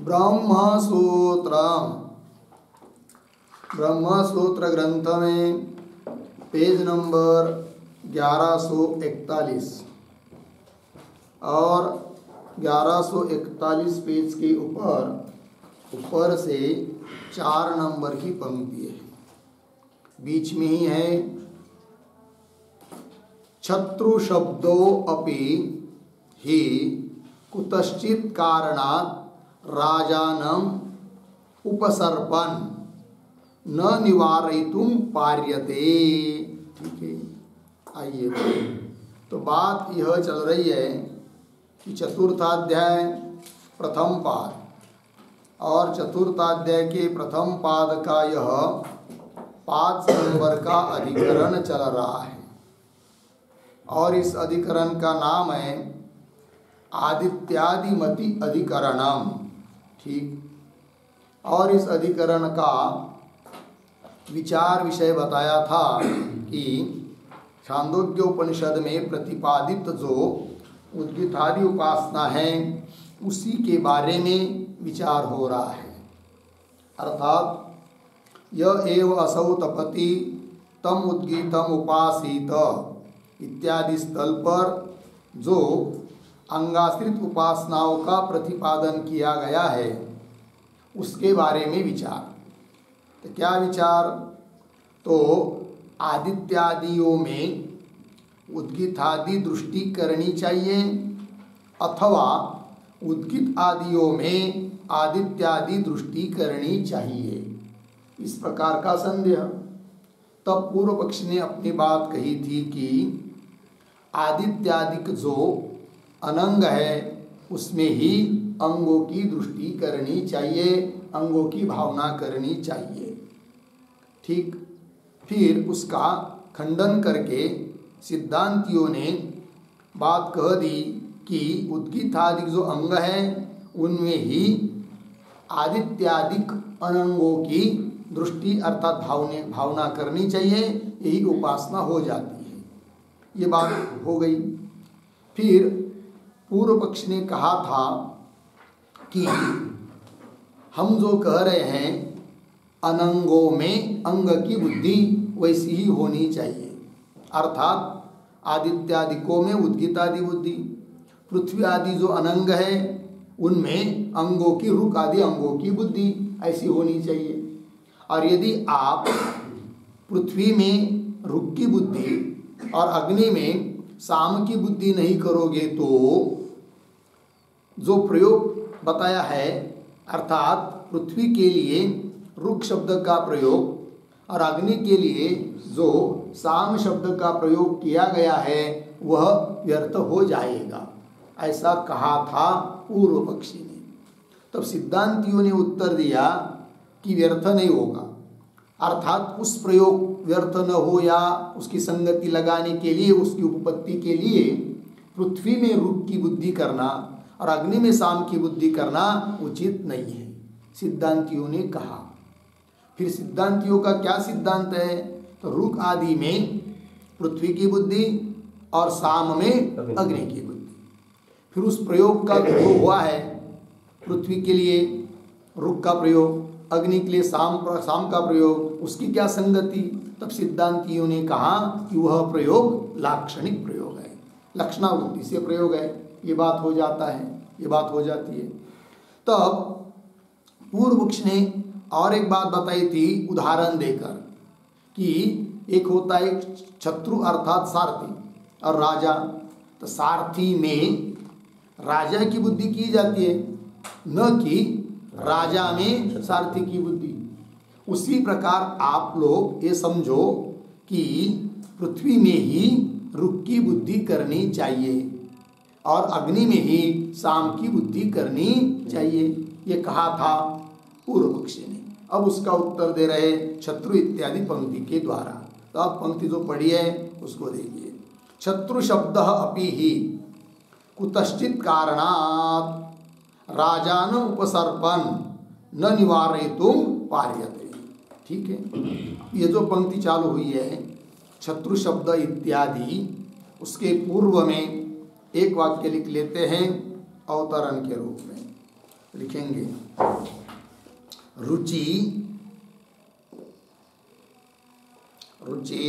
ब्रह्मसूत्र ब्रह्मसूत्र ग्रंथ में page number 1141 और 1141 पेज के ऊपर से 4 नंबर की पंक्ति है, बीच में ही है। शत्रु शब्दो अपि ही कुतश्चित कारणात् राजानम उपसर्पन् न निवारयितुं पार्यते। ठीक है, आइए तो बात यह चल रही है कि चतुर्थाध्याय प्रथम पाद और चतुर्थाध्याय के प्रथम पाद का यह 5 नंबर का अधिकरण चल रहा है और इस अधिकरण का नाम है आदित्यादिमति अधिकरणम। ठीक, और इस अधिकरण का विचार विषय बताया था कि छांदोग्य उपनिषद में प्रतिपादित जो उद्गीतादि उपासना है उसी के बारे में विचार हो रहा है। अर्थात य एव असौ तपति तम उद्गीतम उपासीत इत्यादि स्थल पर जो अंगाश्रित उपासनाओं का प्रतिपादन किया गया है उसके बारे में विचार। तो क्या विचार? तो आदित्यादियों में उद्गीतादि दृष्टि करनी चाहिए अथवा उद्गीत आदियों में आदित्यादि दृष्टि करनी चाहिए, इस प्रकार का संदेह। तब पूर्व पक्ष ने अपनी बात कही थी कि आदित्यादिक जो अनंग है उसमें ही अंगों की दृष्टि करनी चाहिए, अंगों की भावना करनी चाहिए। ठीक, फिर उसका खंडन करके सिद्धांतियों ने बात कह दी कि उद्गीतादिक जो अंग है उनमें ही आदित्यादिक अनंगों की दृष्टि अर्थात भावना करनी चाहिए, यही उपासना हो जाती है। ये बात हो गई। फिर पूर्व पक्ष ने कहा था कि हम जो कह रहे हैं अनंगों में अंग की बुद्धि वैसी ही होनी चाहिए, अर्थात आदित्यादिकों में उद्गीतादि बुद्धि, पृथ्वी आदि जो अनंग है उनमें अंगों की रुक आदि अंगों की बुद्धि ऐसी होनी चाहिए। और यदि आप पृथ्वी में रुक की बुद्धि और अग्नि में साम की बुद्धि नहीं करोगे तो जो प्रयोग बताया है अर्थात पृथ्वी के लिए रुक शब्द का प्रयोग और अग्नि के लिए जो साम शब्द का प्रयोग किया गया है वह व्यर्थ हो जाएगा, ऐसा कहा था पूर्व पक्षी ने। तब सिद्धांतियों ने उत्तर दिया कि व्यर्थ नहीं होगा, अर्थात उस प्रयोग व्यर्थ न हो या उसकी संगति लगाने के लिए, उसकी उपपत्ति के लिए पृथ्वी में रुक की बुद्धि करना और अग्नि में साम की बुद्धि करना उचित नहीं है, सिद्धांतियों ने कहा। फिर सिद्धांतियों का क्या सिद्धांत है? तो रुक आदि में पृथ्वी की बुद्धि और साम में अग्नि की बुद्धि। फिर उस प्रयोग का जो हुआ है पृथ्वी के लिए रुक का प्रयोग, अग्नि के लिए साम का प्रयोग, उसकी क्या संगति? तब सिद्धांतियों ने कहा कि वह प्रयोग लाक्षणिक प्रयोग है, लक्षणावृत्ति से प्रयोग है, ये बात हो जाता है, ये बात हो जाती है। तब पूर्व पक्ष ने और एक बात बताई थी उदाहरण देकर कि एक होता है शत्रु अर्थात सारथी और राजा। तो सारथी में राजा की बुद्धि की जाती है, न कि राजा में सारथी की बुद्धि। उसी प्रकार आप लोग ये समझो कि पृथ्वी में ही रुक की बुद्धि करनी चाहिए और अग्नि में ही साम की बुद्धि करनी चाहिए, ये कहा था पूर्व पक्षी ने। अब उसका उत्तर दे रहे शत्रु इत्यादि पंक्ति के द्वारा। तो आप पंक्ति जो पढ़ी है उसको देखिए। शत्रु शब्द अपि ही कुतश्चित कारणात् राजान उपसर्पन् न निवारयितुं पार्यते। ठीक है, ये जो पंक्ति चालू हुई है शत्रु शब्द इत्यादि, उसके पूर्व में एक वाक्य लिख लेते हैं अवतरण के रूप में। लिखेंगे रुचि, रुचि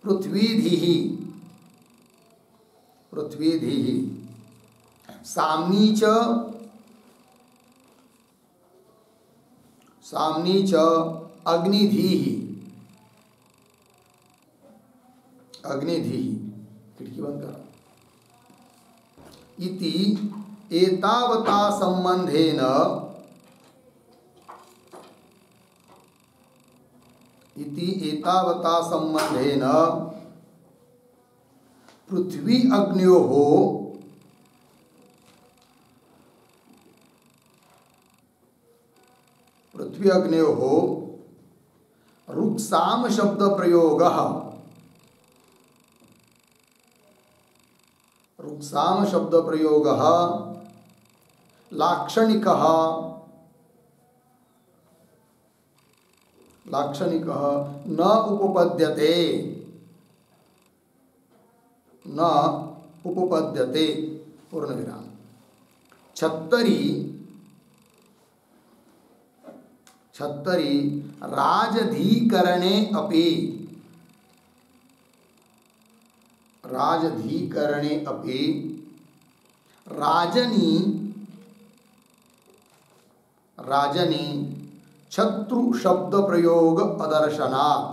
पृथ्वीधिः, पृथ्वीधिः साम्नी च, साम्नी च अग्निधिः, अग्निधिः, खिड़की बंद करो, इति एतावता संबंधेन, इति एतावता संबंधेन पृथ्वी अग्न्योः, पृथ्वी अग्न्योः रुक्साम शब्द प्रयोगः, रुक्साम शब्द प्रयोगः लाक्षणिकः, लाक्षणिकः न उपपद्यते, न उपपद्यते, पूर्णविराम। छत्तरी, छत्तरी राजधीकरणे अपि, राजधीकरणे अपि राजनी, राजनी शत्रु शब्द प्रयोग अदर्शनात्,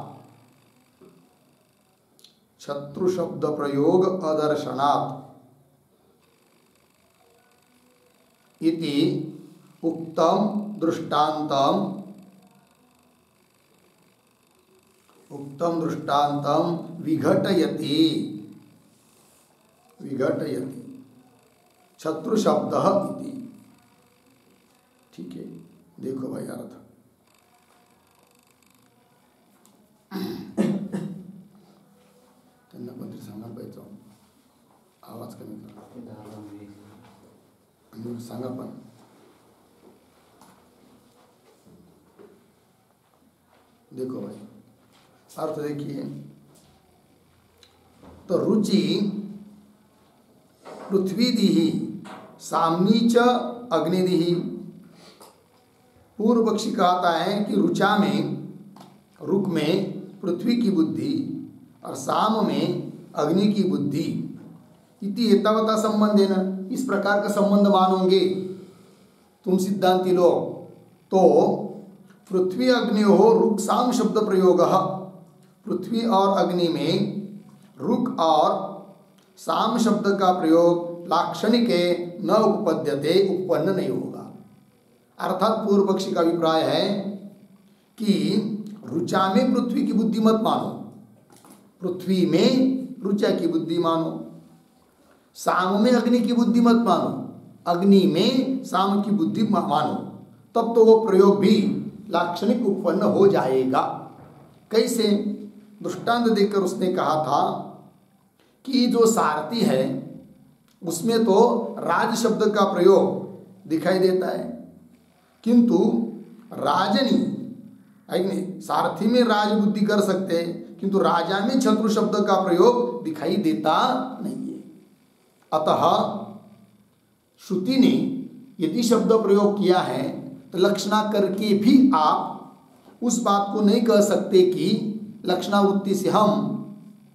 शत्रु शब्द प्रयोग अदर्शनात् इति उक्तम दृष्टान्तम, उक्तम दृष्टान्तम विघटयति, विघटयति शत्रु शब्द इति। ठीक है, देखो भाई अर्थ। त्यांना पण सांगायला पाहिजे, आवाज कमी करा, सांगा पण। देखो भाई अर्थ देखिए, तो रुचि पृथ्वीदिः साम्नी च अग्निदिः। पूर्व पक्षी कहता है कि रुचा में, रुक में पृथ्वी की बुद्धि और साम में अग्नि की बुद्धि, इति एतावता संबंध है ना, इस प्रकार का संबंध मानोगे तुम सिद्धांति लोग, तो पृथ्वी अग्नियोः रुक साम शब्द प्रयोग, पृथ्वी और अग्नि में रुक और साम शब्द का प्रयोग लाक्षणिक न उपपद्यते, उपपन्न नहीं होगा। अर्थात पूर्व पक्षी का अभिप्राय है कि रुचा में पृथ्वी की बुद्धि मत मानो, पृथ्वी में रुचा की बुद्धि मानो, साम में अग्नि की बुद्धि मत मानो, अग्नि में साम की बुद्धि मानो, तब तो वो प्रयोग भी लाक्षणिक उत्पन्न हो जाएगा। कैसे? दृष्टांत देकर उसने कहा था कि जो सारथी है उसमें तो राज शब्द का प्रयोग दिखाई देता है, किंतु राजनी नहीं, सारथी में राज बुद्धि कर सकते हैं, किंतु राजा में शत्रु शब्द का प्रयोग दिखाई देता नहीं है। अतः श्रुति ने यदि शब्द प्रयोग किया है तो लक्षणा करके भी आप उस बात को नहीं कह सकते कि लक्षणावृत्ति से हम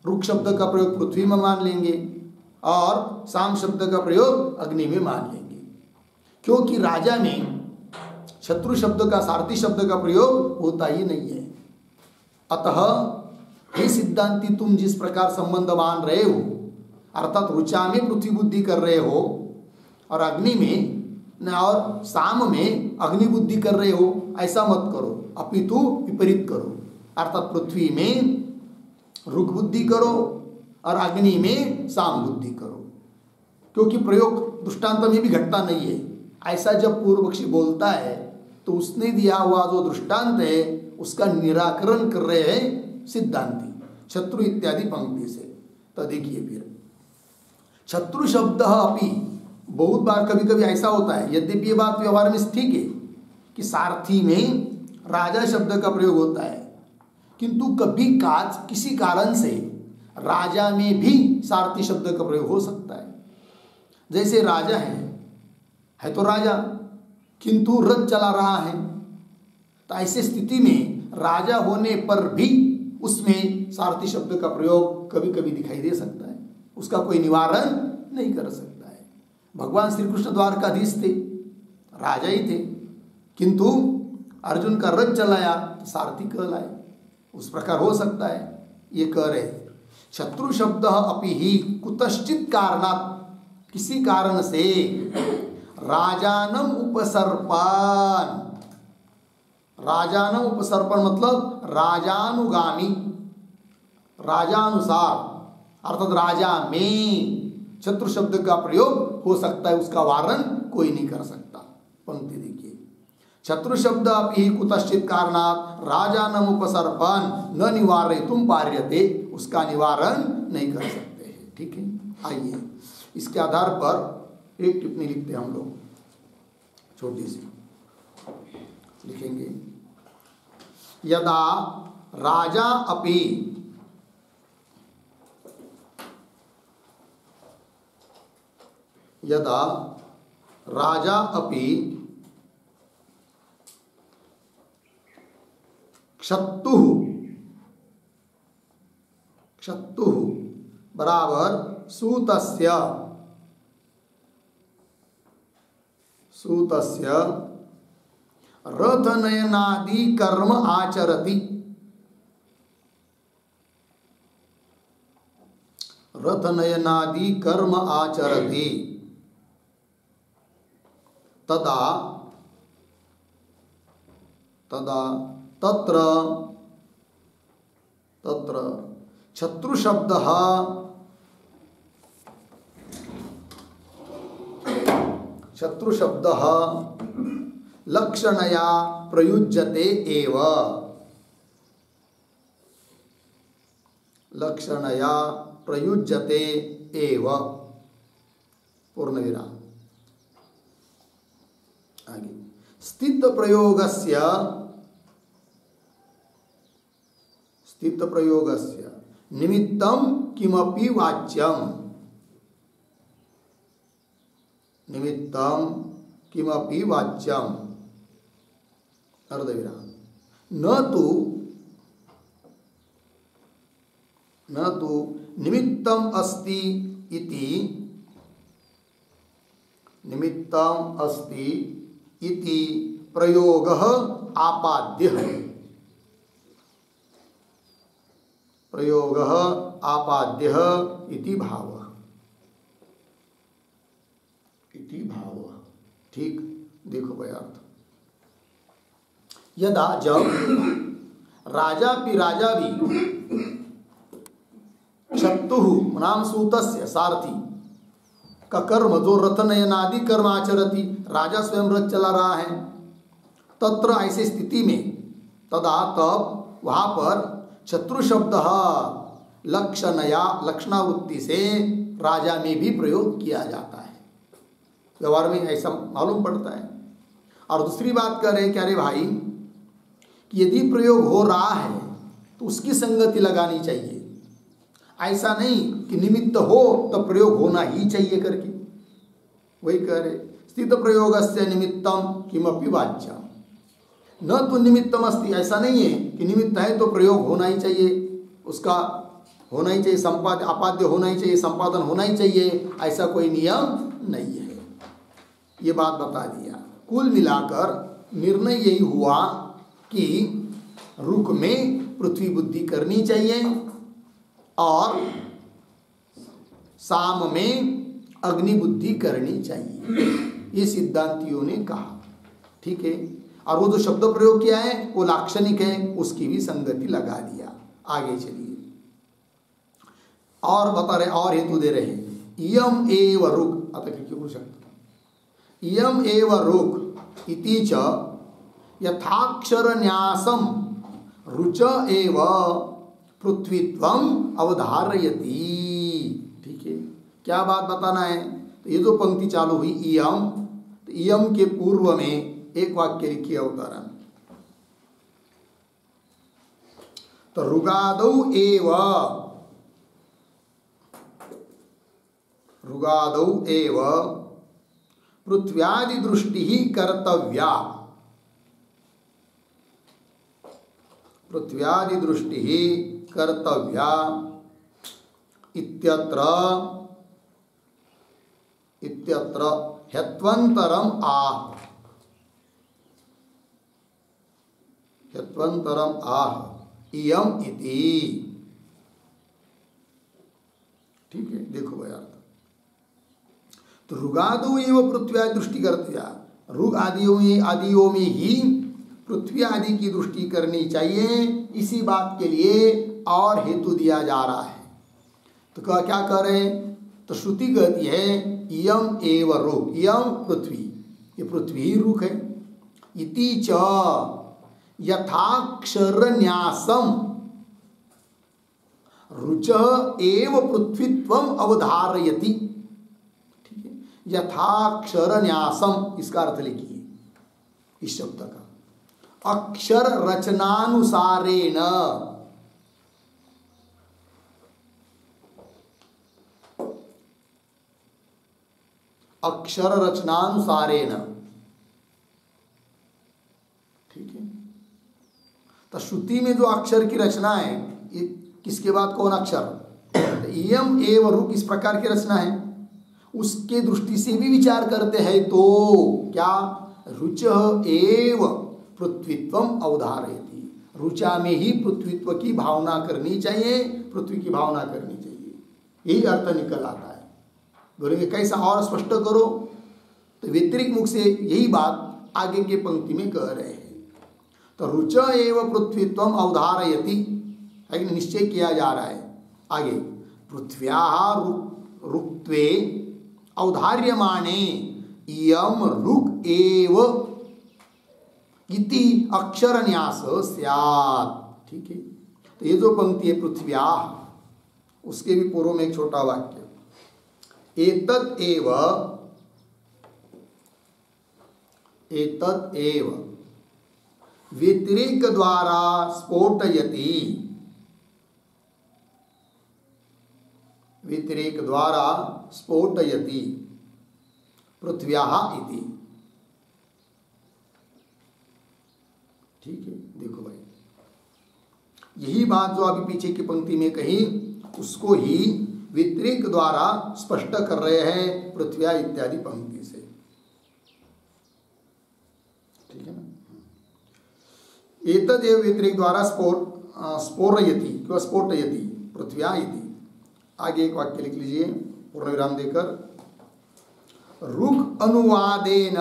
रुक शब्द का प्रयोग पृथ्वी में मान लेंगे और साम शब्द का प्रयोग अग्नि में मान लेंगे, क्योंकि राजा में शत्रु शब्द का, सारथी शब्द का प्रयोग होता ही नहीं है। अतः हे सिद्धांती, तुम जिस प्रकार संबंध मान रहे हो, अर्थात रुचा में पृथ्वी बुद्धि कर रहे हो और अग्नि में और साम में अग्नि बुद्धि कर रहे हो, ऐसा मत करो, अपितु विपरीत करो। अर्थात पृथ्वी में रुक बुद्धि करो और अग्नि में साम बुद्धि करो, क्योंकि प्रयोग दृष्टांत में भी घटता नहीं है। ऐसा जब पूर्व पक्षी बोलता है तो उसने दिया हुआ जो दृष्टांत है उसका निराकरण कर रहे हैं सिद्धांती शत्रु इत्यादि पंक्ति से। तो देखिए फिर शत्रु शब्द अपि, बहुत बार कभी कभी ऐसा होता है, यद्यपि ये बात व्यवहार में ठीक है कि सारथी में राजा शब्द का प्रयोग होता है, किंतु कभी किसी कारण से राजा में भी सारथी शब्द का प्रयोग हो सकता है। जैसे राजा है है तो राजा, किंतु रथ चला रहा है। तो ऐसी स्थिति में राजा होने पर भी उसमें सारथी शब्द का प्रयोग कभी कभी दिखाई दे सकता है, उसका कोई निवारण नहीं कर सकता है। भगवान श्री कृष्ण द्वारकाधीश थे, राजा ही थे, किंतु अर्जुन का रथ चलाया तो सारथी कहलाए, उस प्रकार हो सकता है। ये कह रहे शत्रु शब्द अपि ही कुतश्चित कारणात्, किसी कारण से राजानम उपसर्पण, राजानम उपसर्पण मतलब राजानुगामी, राजानुसार अर्थात राजा में शत्रु शब्द का प्रयोग हो सकता है, उसका वारण कोई नहीं कर सकता। पंक्ति देखिए, शत्रु शब्द अपि कुतश्चित कारणात् राजानम उपसर्पण न निवारयितुं पार्यते, उसका निवारण नहीं कर सकते हैं। ठीक है, आइए इसके आधार पर एक टिप्पणी लिखते हैं हम लोग, छोटी सी लिखेंगे। यदा राजा अपि यदा राजा अपि क्षत्तुः, क्षत्तुः बराबर सूतस्य, सूतस्य रथनयनादि कर्म आचरति, रथनयनादि कर्म आचरति, तदा तदा तत्र तत्र शत्रु शब्दः शत्रु शब्दः लक्षणया प्रयुज्यते एव, लक्षणया प्रयुज्यते एव, पूर्णविराम। आगे स्थित प्रयोगस्य, स्थित प्रयोगस्य निमित्तं किमपि वाच्यं, निमित्तं किमपि वाच्यं अर्धविराम, न तो निमित्तम अस्ति इति, निमित्तम अस्ति इति प्रयोगः आपाद्यः, प्रयोगः आपाद्यः इति भावः, इति भावः। ठीक, देखो भाई अर्थ। यदा जब राजा भी शत्रुः नाम सूतस्य सारथी का कर्म जो रथनयनादि कर्म आचरति, राजा स्वयं रथ चला रहा है, तत्र ऐसी स्थिति में तदा तब वहाँ पर शत्रु शब्द लक्षणया लक्षणावृत्ति से राजा में भी प्रयोग किया जाता है, व्यवहार में ऐसा मालूम पड़ता है। और दूसरी बात कह रहे कि अरे भाई कि यदि प्रयोग हो रहा है तो उसकी संगति लगानी चाहिए, ऐसा नहीं कि निमित्त हो तो प्रयोग होना ही चाहिए करके। वही कह रहे स्थित प्रयोगस्य निमित्तम किमपि वाच्यम, न तो निमित्तम अस्ति, ऐसा नहीं है कि निमित्त है तो प्रयोग होना ही चाहिए, उसका होना ही चाहिए, संपाद्य आपाद्य होना ही चाहिए, संपादन होना ही चाहिए, ऐसा कोई नियम नहीं है। ये बात बता दिया। कुल मिलाकर निर्णय यही हुआ कि रुक में पृथ्वी बुद्धि करनी चाहिए और साम में अग्नि बुद्धि करनी चाहिए, ये सिद्धांतियों ने कहा। ठीक है, और वो जो शब्द प्रयोग किया है वो लाक्षणिक है, उसकी भी संगति लगा दिया। आगे चलिए और बता रहे और हेतु दे रहे इयम एव रुक, आता क्यों शब्द इयम एव रुक इति च यथाक्षरन्यासम रुच एव पृथ्वीत्वम अवधारयति। ठीक है, क्या बात बताना है? तो ये जो पंक्ति चालू हुई इयम, तो इयम के पूर्व में एक वाक्य लिखिए अवतरण, तो रुगादौ एव, रुगादौ एव पृथ्व्यादि दृष्टि ही कर्तव्या, पृथ्व्यादि दृष्टि ही कर्तव्या इत्यत्र ह्यत्वन्तरम आह इयम इति। ठीक है, देखो भाई अर्थ। तो ऋगादो एवं पृथ्वी दृष्टि कर्तव्या, ऋग आदियों में ही पृथ्वी आदि की दृष्टि करनी चाहिए। इसी बात के लिए और हेतु दिया जा रहा है। तो क्या कह रहे हैं? तो श्रुति कहती है इयम एव ऋग, इयम पृथ्वी, ये पृथ्वी ही ऋग है। इति च यथाक्षर न्यासम रुच एव पृथ्वीत्वम अवधारयति। ठीक है, यथाक्षर न्यासम, इसका अर्थ लिखिए इस शब्द का। अक्षर रचनानुसारेण, अक्षर रचनानुसारेण। ठीक है, तो श्रुति में जो अक्षर की रचना है, ये किसके बाद कौन अक्षर? इयम एव ऋग, इस प्रकार की रचना है। उसके दृष्टि से भी विचार करते हैं तो क्या? रुच एव पृथ्वीत्वम अवधारयति, रुचा में ही पृथ्वीत्व की भावना करनी चाहिए, पृथ्वी की भावना करनी चाहिए। यही अर्थ निकल आता है। बोलेंगे कैसा और स्पष्ट करो? तो व्यतिरिक्त मुख से यही बात आगे के पंक्ति में कह रहे हैं। तो रुच एव पृथ्वीत्वम अवधारयति है कि निश्चय किया जा रहा है। आगे पृथ्व्याः ऋक्त्वे औदार्यमाणे इयम ऋग एव इति अक्षरन्यास स्यात्। ठीक है, तो ये जो पंक्ति है पृथ्व्याः, उसके भी पूर्व में एक छोटा वाक्य, एतत् एव व्यतिरेक द्वारा स्फोटयति, व्यतिरेक द्वारा स्फोटयति पृथ्व्याः इति। ठीक है, देखो भाई, यही बात जो अभी पीछे की पंक्ति में कही, उसको ही व्यतिरेक द्वारा स्पष्ट कर रहे हैं पृथ्व्या इत्यादि पंक्ति से। ठीक है ना? एतदेव व्यतिरेक द्वारा स्फोरयति किंवा स्फोटयति पृथ्व्या इति। आगे एक वाक्य लिख लीजिए पूर्ण विराम देकर। ऋग अनुवादेन,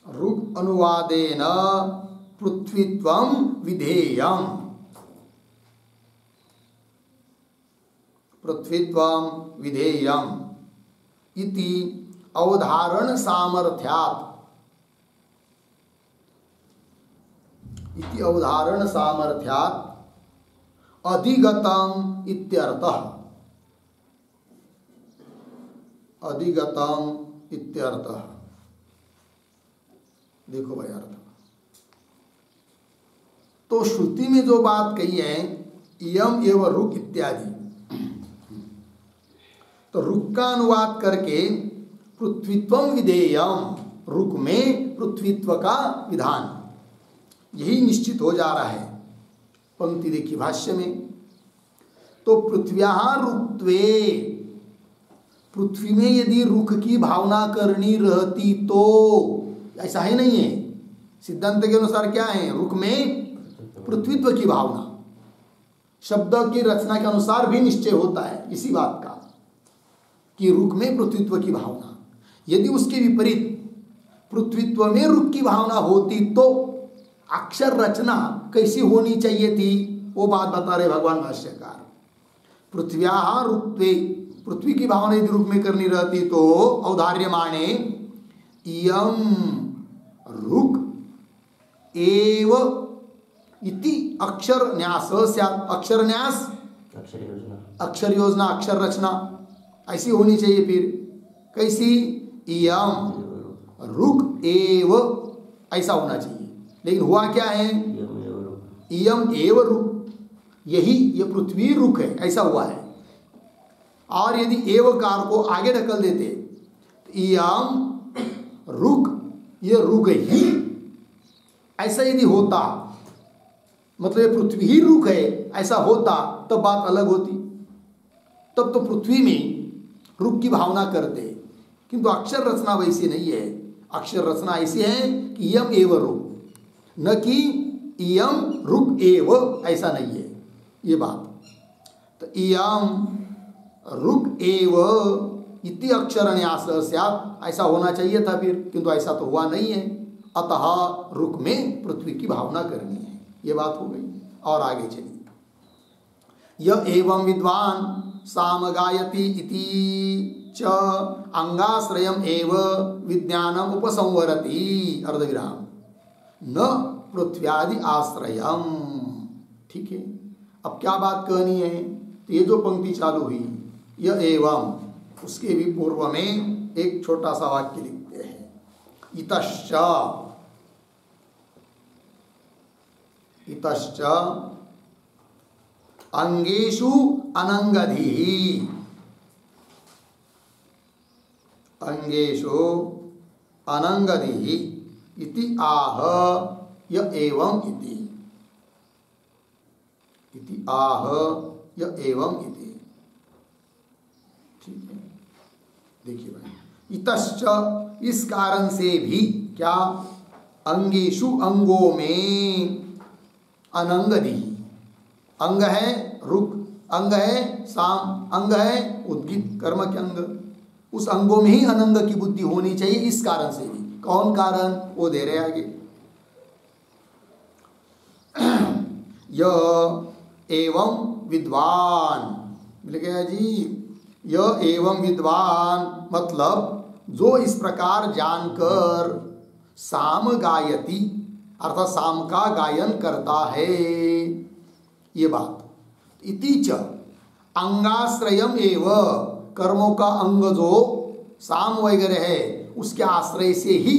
ऋग अनुवादेन पृथ्वीत्वं विधेयम्, पृथ्वीत्वं विधेयम् इति अवधारण सामर्थ्यात्, इति अवधारण सामर्थ्यात् अधिगतम् इत्यर्थः, अधिगतम् इत्यर्थः। देखो भाई अर्थ। तो श्रुति में जो बात कही है इयम एवं ऋग इत्यादि, तो ऋग का अनुवाद करके पृथ्वीत्वं विधेयम्, ऋग में पृथ्वीत्व का विधान, यही निश्चित हो जा रहा है। पंक्ति देखिए भाष्य में, तो पृथ्व्याः ऋक्त्वे, पृथ्वी में यदि रुख की भावना करनी रहती तो, ऐसा है नहीं है। सिद्धांत के अनुसार क्या है? रुख में पृथ्वीत्व की भावना, शब्द की रचना के अनुसार भी निश्चय होता है इसी बात का कि रुख में पृथ्वीत्व की भावना। यदि उसके विपरीत पृथ्वीत्व में रुख की भावना होती तो अक्षर रचना कैसी होनी चाहिए थी, वो बात बता रहे भगवान भाष्यकार। पृथ्व्याः ऋक्त्वे, पृथ्वी की भावना यदि रुख में करनी रहती तो औदार्यमाणे इयम ऋग एव इति अक्षर न्यास स्यात्, अक्षर न्यास, अक्षर योजना, अक्षर रचना ऐसी होनी चाहिए। फिर कैसी? इयम ऋग एव, ऐसा होना चाहिए। लेकिन हुआ क्या है? इयम एव ऋग, यही ये पृथ्वी रुख है, ऐसा हुआ है। और यदि एवकार को आगे ढकल देते तो इयम रुक, ये रुक ही, ऐसा यदि होता, मतलब ये पृथ्वी ही रुक है, ऐसा होता तब बात अलग होती, तब तो पृथ्वी में रुक की भावना करते। किंतु अक्षर रचना वैसी नहीं है। अक्षर रचना ऐसी है कि इयम एव रुक, न कि इयम रुक एव, ऐसा नहीं है ये बात। तो इयम रुक एव इति अक्षर न्यास स्यात्, ऐसा होना चाहिए था फिर, किंतु ऐसा तो हुआ नहीं है। अतः रुक में पृथ्वी की भावना करनी है, ये बात हो गई। और आगे चलिए, य एवं विद्वान साम गायति इति च अंगाश्रयम एव विज्ञानम उपसंवरति, अर्धविराम, न पृथ्व्यादि आश्रयम। ठीक है, अब क्या बात कहनी है? तो ये जो पंक्ति चालू हुई, यह एवं, उसके भी पूर्व में एक छोटा सा वाक्य लिखते हैं, इतश्च, इतश्च अंगेषु अनंगधि, अंगेषु अनंगधि इति आह य एवं इति, इति आह य एवं इति। ठीक है, देखिए भाई, इतश्च, इस कारण से भी, क्या? अंगेषु, अंगों में, अनंगधि, अंग है रुक, अंग है साम, अंग है उद्गित कर्म के अंग, उस अंगों में ही अनंग की बुद्धि होनी चाहिए। इस कारण से भी, कौन कारण? वो दे रहे आगे, य एवं विद्वान, मिल गया जी। य एवं विद्वान मतलब जो इस प्रकार जानकर साम गायति, अर्थात साम का गायन करता है, ये बात। इति च अंगाश्रयम एव, कर्मों का अंग जो साम वगैरह है, उसके आश्रय से ही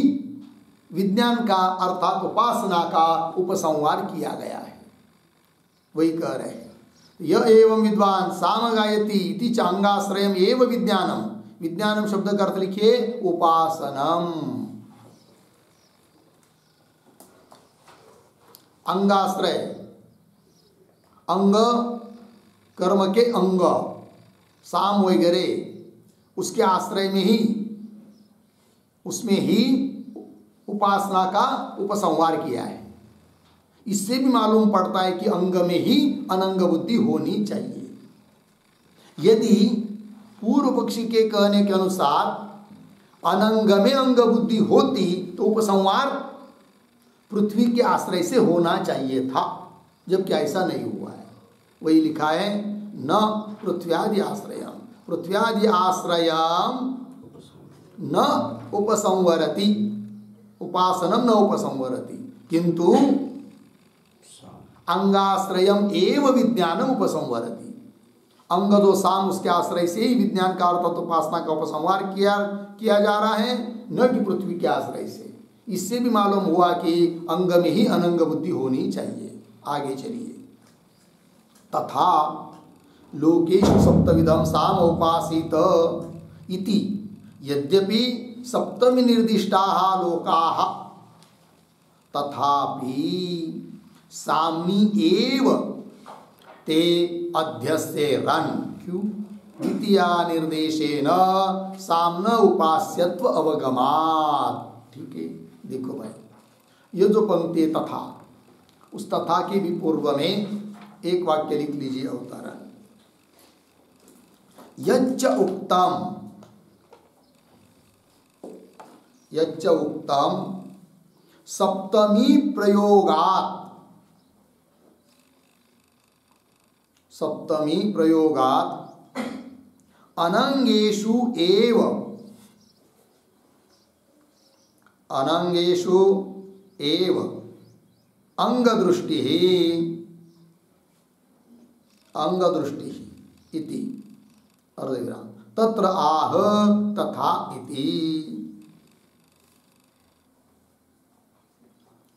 विज्ञान का अर्थात उपासना का उपसंहार किया गया है, वही कह रहे हैं। यह एवं विद्वान साम गायति इति च अंगाश्रयम एव विज्ञानम, विज्ञानम शब्द का अर्थ लिखिए उपासनम। अंगाश्रय, अंग, कर्म के अंग, साम वगैरह, उसके आश्रय में ही, उसमें ही उपासना का उपसंहार किया है। इससे भी मालूम पड़ता है कि अंग में ही अनंग बुद्धि होनी चाहिए। यदि पूर्व पक्षी के कहने के अनुसार अनंग में अंग बुद्धि होती तो उपसंहार पृथ्वी के आश्रय से होना चाहिए था, जबकि ऐसा नहीं हुआ है। वही लिखा है, न पृथ्व्यादि आश्रयम, पृथ्व्यादि आश्रयम न उपसंवरति, उपासनम न उपसंवरति, किंतु अंगाश्रयम एव विज्ञानम उपसंवरति। अंग जो साम, उसके आश्रय से ही विज्ञान का अर्थात उपासना का उपसंहार किया जा रहा है, न कि पृथ्वी के आश्रय से। इससे भी मालूम हुआ कि अंग में ही अनंग बुद्धि होनी चाहिए। आगे चलिए, तथा लोकेषु सप्तविधम साम उपासित इति यद्यपि सप्तमी निर्दिष्टाः लोकाः तथापि साम्नी एव ते अध्यस्येरन्, क्यों? द्वितीया निर्देशेन साम्न उपास्यत्व अवगमात्। ठीक है, देखो भाई, ये जो पंक्ति तथा, उस तथा के भी पूर्व में एक वाक्य लिख लीजिए, अवतरण, यच्च उक्तम, यच्च उक्तम सप्तमी प्रयोगात्, सप्तमी प्रयोगात् अनंगेषु एव, अनंगेषु एव अंगदृष्टि, अंगदृष्टि इति, अर्धविराम, तत्र आह तथा इति।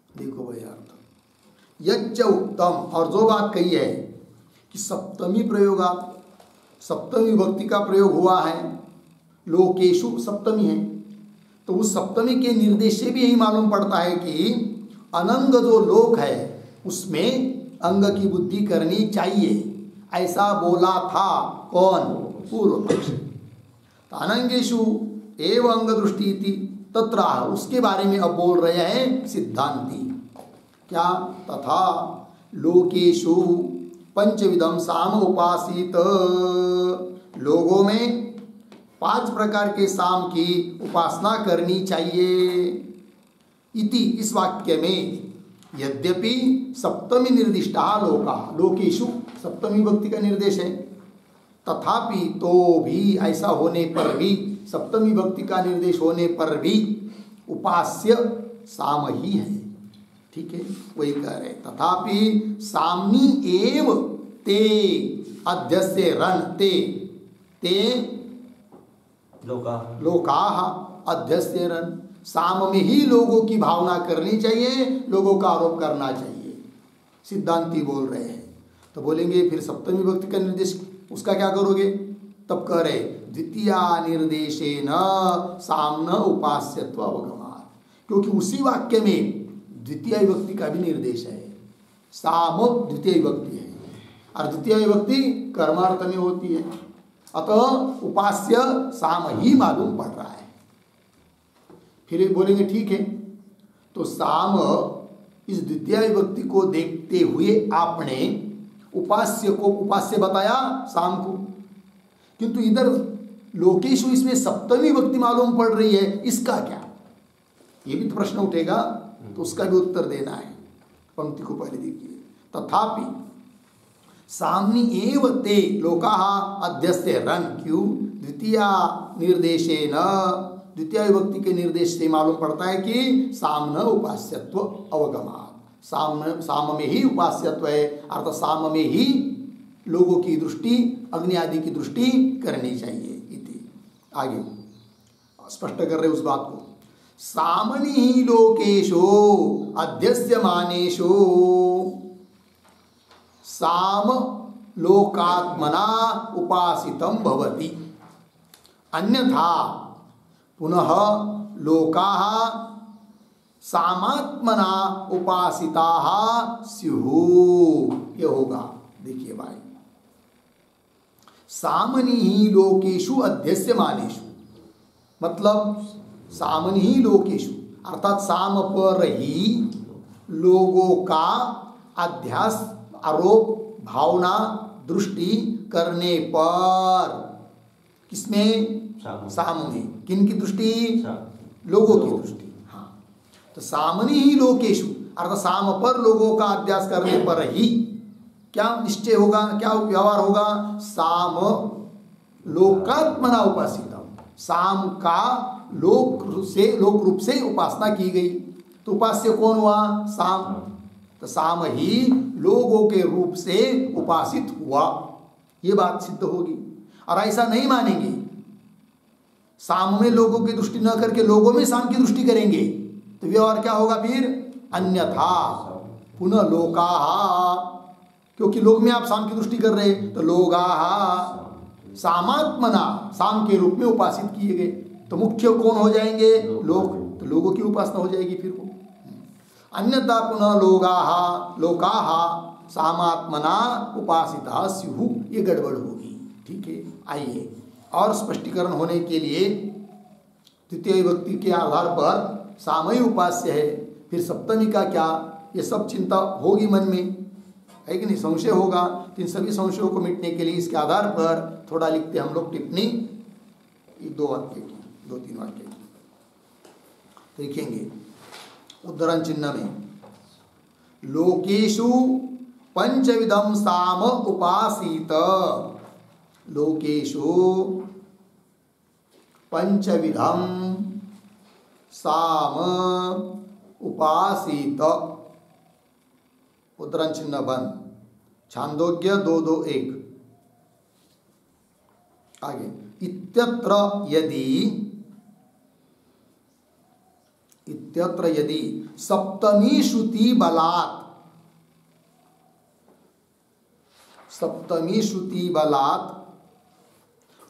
देखो भाई अर्थ, यच्च उक्तम, और जो बात कही है कि सप्तमी प्रयोगात्, सप्तमी विभक्ति का प्रयोग हुआ है, लोकेशु सप्तमी है, तो उस सप्तमी के निर्देश से भी यही मालूम पड़ता है कि अनंग जो लोक है उसमें अंग की बुद्धि करनी चाहिए, ऐसा बोला था कौन? पूर्व पक्ष। तो अनंगेशु एव अंग दृष्टि थी तत्र, उसके बारे में अब बोल रहे हैं सिद्धांती। क्या? तथा लोकेशु पंचविधम साम उपासित, लोगों में 5 प्रकार के साम की उपासना करनी चाहिए। इति, इस वाक्य में यद्यपि सप्तमी निर्दिष्टा लोका, लोकेशु सप्तमी विभक्ति का निर्देश है, तथापि तो भी ऐसा होने पर भी, सप्तमी विभक्ति का निर्देश होने पर भी उपास्य साम ही है। ठीक है, वही कह रहे, तथापि सामी एव ते अध्यस्य रन, ते लोकाः अध्यस्य रन, साम में ही लोगों की भावना करनी चाहिए, लोगों का आरोप करना चाहिए, सिद्धांती बोल रहे हैं। तो बोलेंगे फिर सप्तमी विभक्ति का निर्देश, उसका क्या करोगे? तब कह रहे द्वितीय निर्देशेन साम्न उपास्यत्व अवगमात्, क्योंकि उसी वाक्य में द्वितीय विभक्ति का भी निर्देश है। साम द्वितीय विभक्ति है और द्वितीय विभक्ति कर्मार्थ में होती है, अतः उपास्य साम ही मालूम पड़ रहा है। फिर बोलेंगे ठीक है, तो साम इस द्वितीय विभक्ति को देखते हुए आपने उपास्य को उपास्य बताया साम को, किंतु इधर लोकेशु इसमें सप्तमी विभक्ति मालूम पड़ रही है, इसका क्या? ये भी तो प्रश्न उठेगा, तो उसका भी उत्तर देना है। पंक्ति को पहले देखिए, तथापि साम्नि एव ते लोकाः अध्यस्य रन, क्यों? द्वितीय निर्देशेन, द्वितीय विभक्ति के निर्देश से मालूम पड़ता है कि साम न उपास्यत्व अवगमात्, साम में ही उपास्यत्व है, अर्थात साम में ही लोगों की दृष्टि, अग्नि आदि की दृष्टि करनी चाहिए। इति आगे स्पष्ट कर रहे उस बात को, सामनि ही लोकेशो अध्यस्यमानेषु साम लोकात्मना उपासितं भवति, अन्यथा पुनः लोकाः सामात्मना उपासिताः स्युः। ये होगा, देखिए भाई, सामनि ही लोकेशु अध्यस्यमानेषु, मतलब सामनि ही लोकेशु अर्थात साम पर ही लोगों का अध्यास, आरोप, भावना, दृष्टि करने पर, किसमें? साम में। किन की दृष्टि? लोगों की दृष्टि। हाँ, तो सामनि ही लोकेशु अर्थात साम पर लोगों का अध्यास करने पर ही क्या निश्चय होगा, क्या व्यवहार होगा? साम लोकात्मना उपासिता, साम का लोक रूप से उपासना की गई, तो उपास्य कौन हुआ? साम। तो साम ही लोगों के रूप से उपासित हुआ, ये बात सिद्ध होगी। और ऐसा नहीं मानेंगे, साम में लोगों की दृष्टि न करके लोगों में साम की दृष्टि करेंगे, तो व्यवहार क्या होगा फिर? अन्यथा पुनः लोकाः, क्योंकि लोग में आप साम की दृष्टि कर रहे, तो लोगाः सामात्मना, साम के रूप में उपासित किए गए, तो मुख्य कौन हो जाएंगे? लोग। तो लोगों की उपासना हो जाएगी फिर वो। अन्यथा पुनः लोकाः सामात्मना उपासिता स्युः, ये गड़बड़ होगी। ठीक है, आइए और स्पष्टीकरण होने के लिए तृतीय विभक्ति के आधार पर सामयी उपास्य है, फिर सप्तमी का क्या, ये सब चिंता होगी मन में, है कि नहीं? संशय होगा। तो इन सभी संशयों को मिटने के लिए इसके आधार पर थोड़ा लिखते हम लोग टिप्पणी, 2 वाक्य की, 2-3 वाक्य की लिखेंगे। उद्धरण चिन्ह में लोकेशु पंचविधम साम उपासीत, लोकेशु पंचविधम साम उपासीत, उद्धरण चिन्ह बंद। छांदोग्य 2:2-1 आगे, इत्यत्र यदि सप्तमी श्रुति बलात्, सप्तमी श्रुति बलात्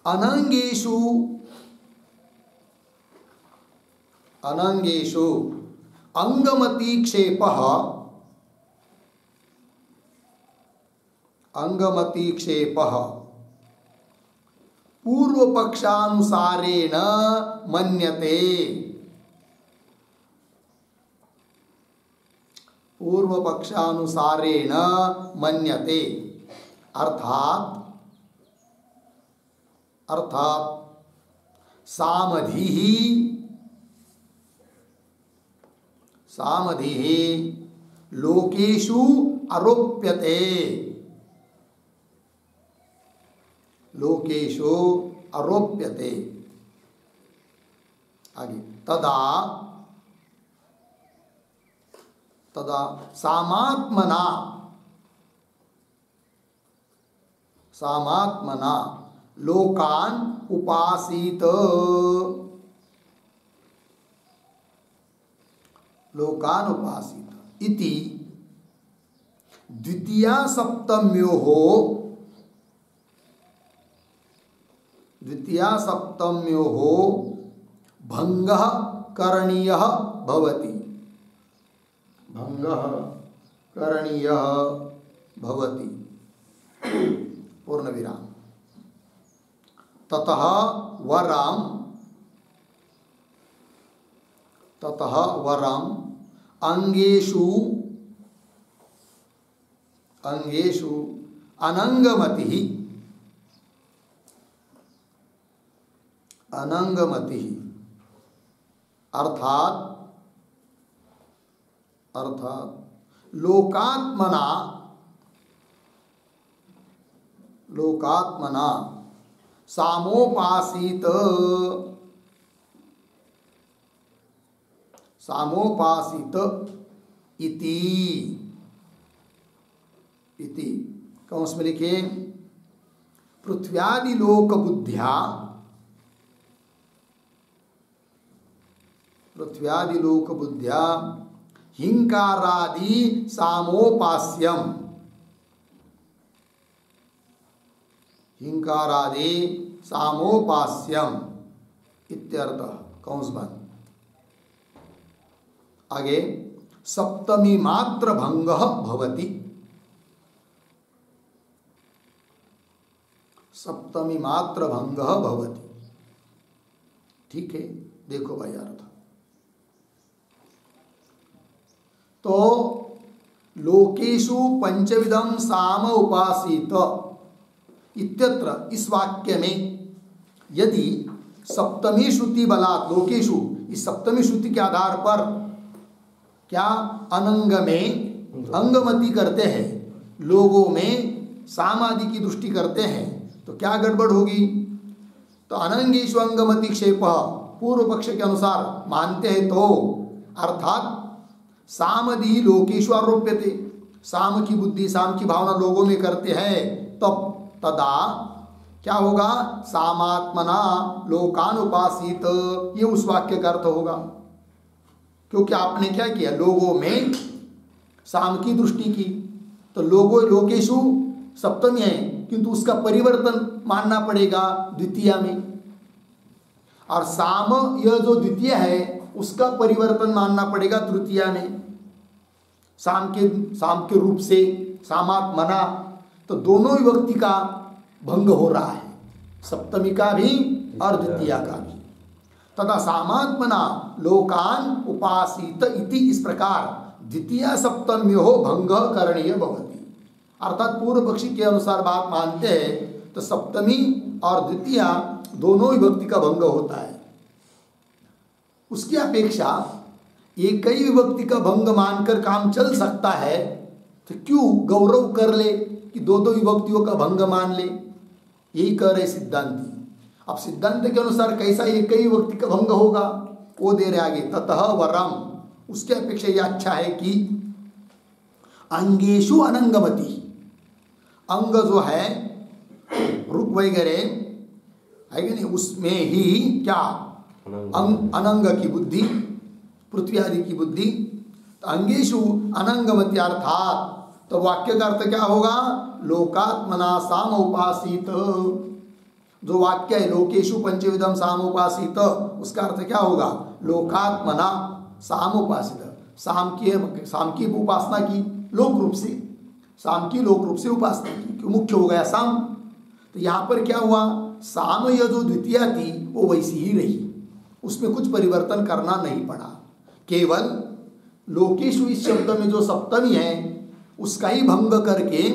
अनंगेषु अंगमति क्षेपः पूर्वपक्षानुसारेण मन्यते। पूर्वपक्षानुसारेण मन्यते अर्थात सामधिः लोकेषु आरोप्यते। आगे तदा सामात्मना लोकान उपासीत इति द्वितीया सप्तम्योः भंगः करणीयः भवति। पूर्ण विराम। ततः वरम अंगेषु अनंगमति अर्थात लोकात्मना सामोपासीत इति कंस में लिखे पृथ्व्यादिलोक बुद्ध्या हिंकारादि सामोपास्यम इत्यर्थः। कंस बंद। आगे सप्तमी मात्र भंगः भवति। ठीक है, देखो भाई अर्थ। तो लोकेषु पंचविधम साम उपासीत इत्यत्र इस वाक्य में यदि सप्तमी श्रुति बलात् लोकेषु, इस सप्तमी श्रुति के आधार पर क्या अनंग में अंगमति करते हैं, लोगों में सामादि की दृष्टि करते हैं, तो क्या गड़बड़ होगी? तो अनंगेषु अंगमति क्षेप पूर्व पक्ष के अनुसार मानते हैं तो अर्थात सामधि लोकेषु आरोप्यते, साम की बुद्धि साम की भावना लोगों में करते हैं, तब तदा क्या होगा? सामात्मना लोकान उपासित, ये उस वाक्य का अर्थ होगा। क्योंकि आपने क्या किया? लोगों में साम की दृष्टि की, तो लोकेषु सप्तमी है किंतु उसका परिवर्तन मानना पड़ेगा द्वितीया में, और साम यह जो द्वितीय है उसका परिवर्तन मानना पड़ेगा तृतीया में, साम के रूप से सामात्मना। तो दोनों विभक्ति का भंग हो रहा है, सप्तमी का भी और द्वितीया का भी। तथा सामात्मना लोकान उपासित इति, इस प्रकार द्वितीया सप्तम्यो भंग करणीय भवति। अर्थात पूर्व पक्षी के अनुसार बात मानते हैं तो सप्तमी और द्वितीया दोनों विभक्ति का भंग होता है। उसकी अपेक्षा एक ही विभक्ति का भंग मानकर काम चल सकता है, तो क्यों गौरव कर ले कि दो विभक्तियों का भंग मान ले? यही कह रहे सिद्धांती। अब सिद्धांत के अनुसार कैसा एक ही विभक्ति का भंग होगा वो दे रहे आगे। ततः वरम, उसके अपेक्षा यह अच्छा है कि अंगेषु अनंगमति, अंग जो है रुक वगैरह है कि नहीं, उसमें ही क्या अनंग की बुद्धि, पृथ्वी आदि की बुद्धि। तो अंगेषु अनंगमति अर्थात, तो वाक्य का अर्थ क्या होगा? लोकात्मना साम उपासित, जो वाक्य है लोकेशु पंचविधम सामुपासित, उसका अर्थ क्या होगा? लोकात्मना सामुपासित, साम की उपासना की लोक रूप से, साम की लोक रूप से उपासना की, क्यों? मुख्य हो गया साम। तो यहाँ पर क्या हुआ? साम यह जो द्वितीय थी वो वैसी ही रही, उसमें कुछ परिवर्तन करना नहीं पड़ा। केवल लोकेशु इस शब्द में जो सप्तमी है उसका ही भंग करके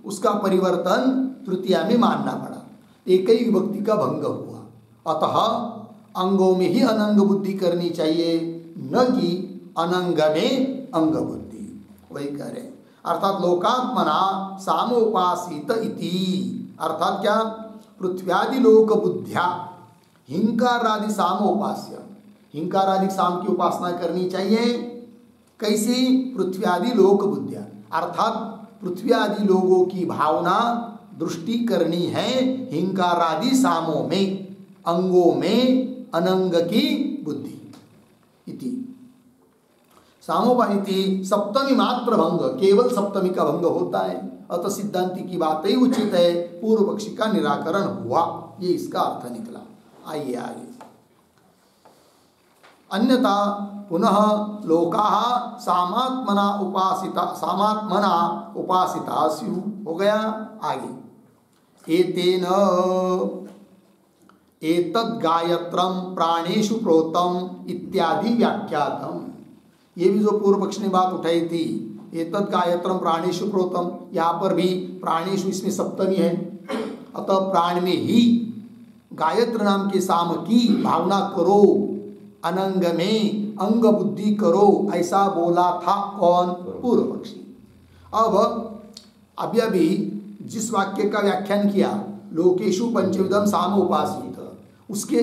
उसका परिवर्तन तृतीया में मानना पड़ा, एक ही विभक्ति का भंग हुआ। अतः अंगों में ही अनंग बुद्धि करनी चाहिए, न कि अनंग में अंग बुद्धि। वही कह रहे, अर्थात लोकात्मना सामोपासित इति, अर्थात क्या? पृथ्व्यादि लोक बुद्ध्या हिंकारादि सामोपास्य, हिंकारादि साम की उपासना करनी चाहिए। कैसी? पृथ्व्यादि लोक बुद्धिया, अर्थात पृथ्वी आदि लोगों की भावना दृष्टि करनी है हिंकारादि सामों में, अंगों में अनंग की बुद्धि। इति सामोपाइति सप्तमी मात्र भंग, केवल सप्तमी का भंग होता है। अतः सिद्धांति की बात ही उचित है, पूर्व पक्षी का निराकरण हुआ, ये इसका अर्थ निकला। आइए आगे। अन्यथा पुनः लोकाः सामात्मना उपासिता स्युः, हो गया। आगे, एतेन एतद् गायत्रम प्राणेषु प्रोतम इत्यादि व्याख्यातम। ये भी जो पूर्व पक्ष ने बात उठाई थी, एतद् गायत्रम प्राणेषु प्रोतम, यहाँ पर भी प्राणेषु इसमें सप्तमी है, अतः प्राण में ही गायत्र नाम के साम की भावना करो, अनंग में अंग बुद्धि करो, ऐसा बोला था कौन? पूर्व पक्षी। अब अभी जिस वाक्य का व्याख्यान किया लोकेशु पंचविधम सामोपासित, उसके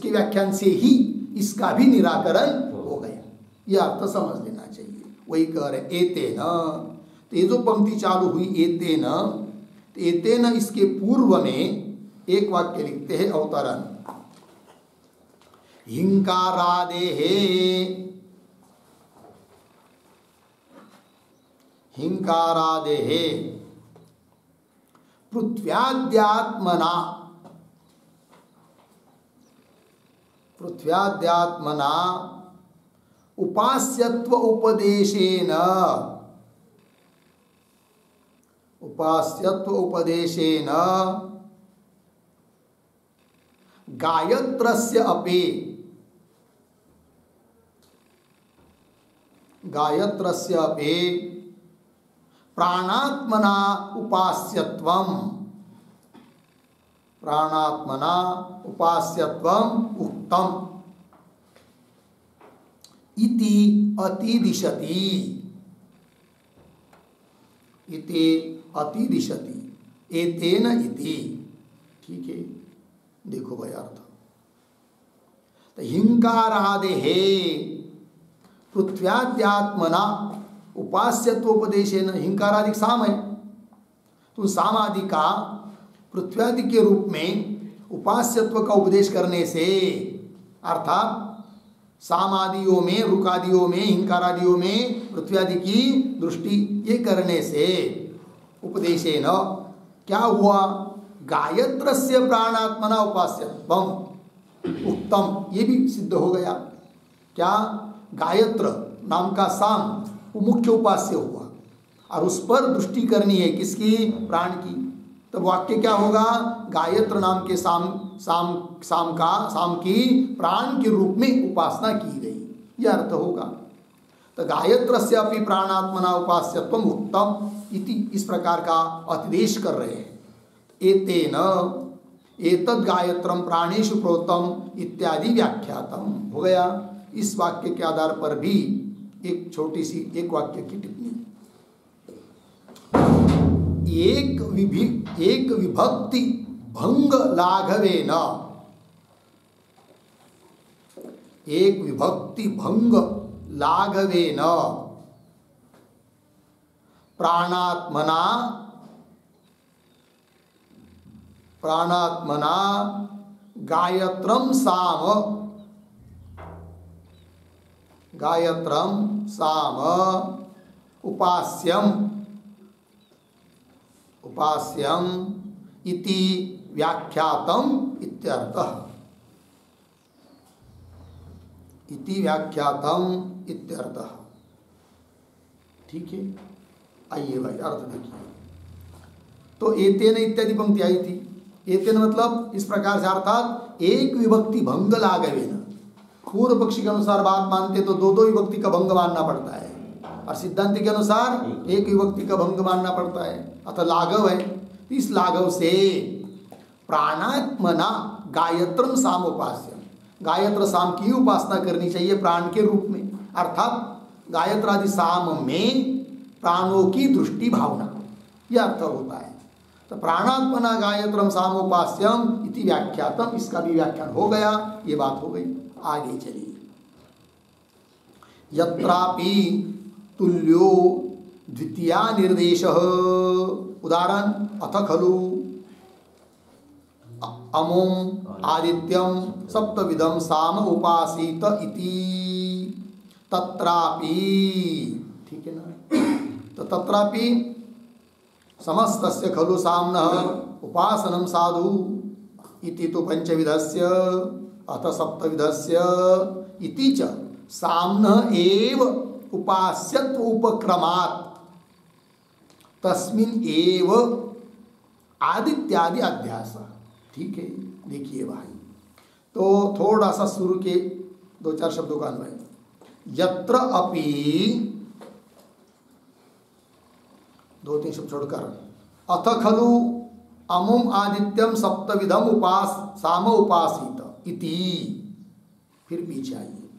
व्याख्यान से ही इसका भी निराकरण हो गया, यह अर्थ समझ लेना चाहिए। वही कह रहे एतेन, तो ये जो पंक्ति चालू हुई एतेन, तो एतेन इसके पूर्व में एक वाक्य लिखते हैं अवतरण, हिंकारादेहे, हिंकारादेहे पृथ्व्याद्यात्मना, पृथ्व्याद्यात्मना उपास्यत्व उपदेशेन, उपास्यत्व उपदेशेन गायत्रस्य अपि, गायत्रस्य अपि प्राणात्मना उपास्यत्वम, प्राणात्मना उपास्यत्वम उक्तम इति अतिदिशति, इति अतिदिशति, एतेन इति। ठीक है, देखो भाई अर्थ, तो हिंकारादेहे पृथ्व्याद्यात्मना उपास्यत्वोपदेशेन, हिंकारादि साम है, तो साम आदि का पृथ्व्यादि के रूप में उपास्यत्व का उपदेश करने से, अर्थात सामादियों में, रुकादियों में, हिंकारादियों में पृथ्व्यादि की दृष्टि ये करने से उपदेशेन क्या हुआ? गायत्रस्य प्राणात्मना उपास्यत्वम उक्तम, ये भी सिद्ध हो गया। क्या? गायत्र नाम का साम वो मुख्य उपास्य हुआ और उस पर दृष्टि करनी है, किसकी? प्राण की। तो वाक्य क्या होगा? गायत्र नाम के साम की प्राण के रूप में उपासना की गई, यह अर्थ होगा। तो गायत्रस्य अपि प्राणात्मना उपास्यत्वम उक्तम इति, इस प्रकार का अतिदेश कर रहे हैं। एतेन एतद् गायत्रम प्राणेषु प्रोतम इत्यादि व्याख्यातम, हो गया। इस वाक्य के आधार पर भी एक छोटी सी एक वाक्य की टिप्पणी, एक विभक्ति भंग लाघवेन, एक विभक्ति भंग लाघवेन प्राणात्मना, प्राणात्मना गायत्रम साम, गायत्रम साम उपास्यम, उपास्यम इति व्याख्यातम इत्यर्थः। इति व्याख्यातम इत्यर्थः। ठीक है, आइए भाई अर्थ देखिए। तो एतेन इत्यादि पंक्ति आई थी। एतेन मतलब इस प्रकार से, अर्थात एक विभक्ति भंग लाघवेन। पूर्व पक्षी के अनुसार बात मानते तो दो दो विभक्ति का भंग मानना पड़ता है, और सिद्धांत के अनुसार एक विभक्ति का भंग मानना पड़ता है, अतः लाघव है। इस लाघव से प्राणात्मना गायत्रम सामोपास्यम, गायत्र साम की उपासना करनी चाहिए प्राण के रूप में, अर्थात गायत्र आदि साम में प्राणों की दृष्टि भावना, यह अर्थ होता है। तो प्राणात्मना गायत्रम सामोपास्यम इति व्याख्यातम, इसका भी व्याख्यान हो गया, ये बात हो गई। आगे चलिए। यत्रापि तुल्यो द्वितीया निर्देशः, उदाहरण अथ खलु अमुम आदित्यम सप्तविधम साम उपासीत इति तत्रापि, ठीक है ना। तो तत्रापि समस्तस्य खलु साम्नः उपासनं साधु इति तु पंचविधस्य अथ सप्तविधस्य इति च साम्नः एव उपास्यत्व उपक्रमात् तस्मिन् एव आदित्यादि अध्यास। ठीक है, देखिए भाई, तो थोड़ा सा शुरू के दो चार शब्दों का अन्वय। यत्र अपि, दो तीन शब्द छोड़कर, अथ खलु अमुम आदित्यम सप्तविधम साम उपासित इति, फिर पीछे आइए।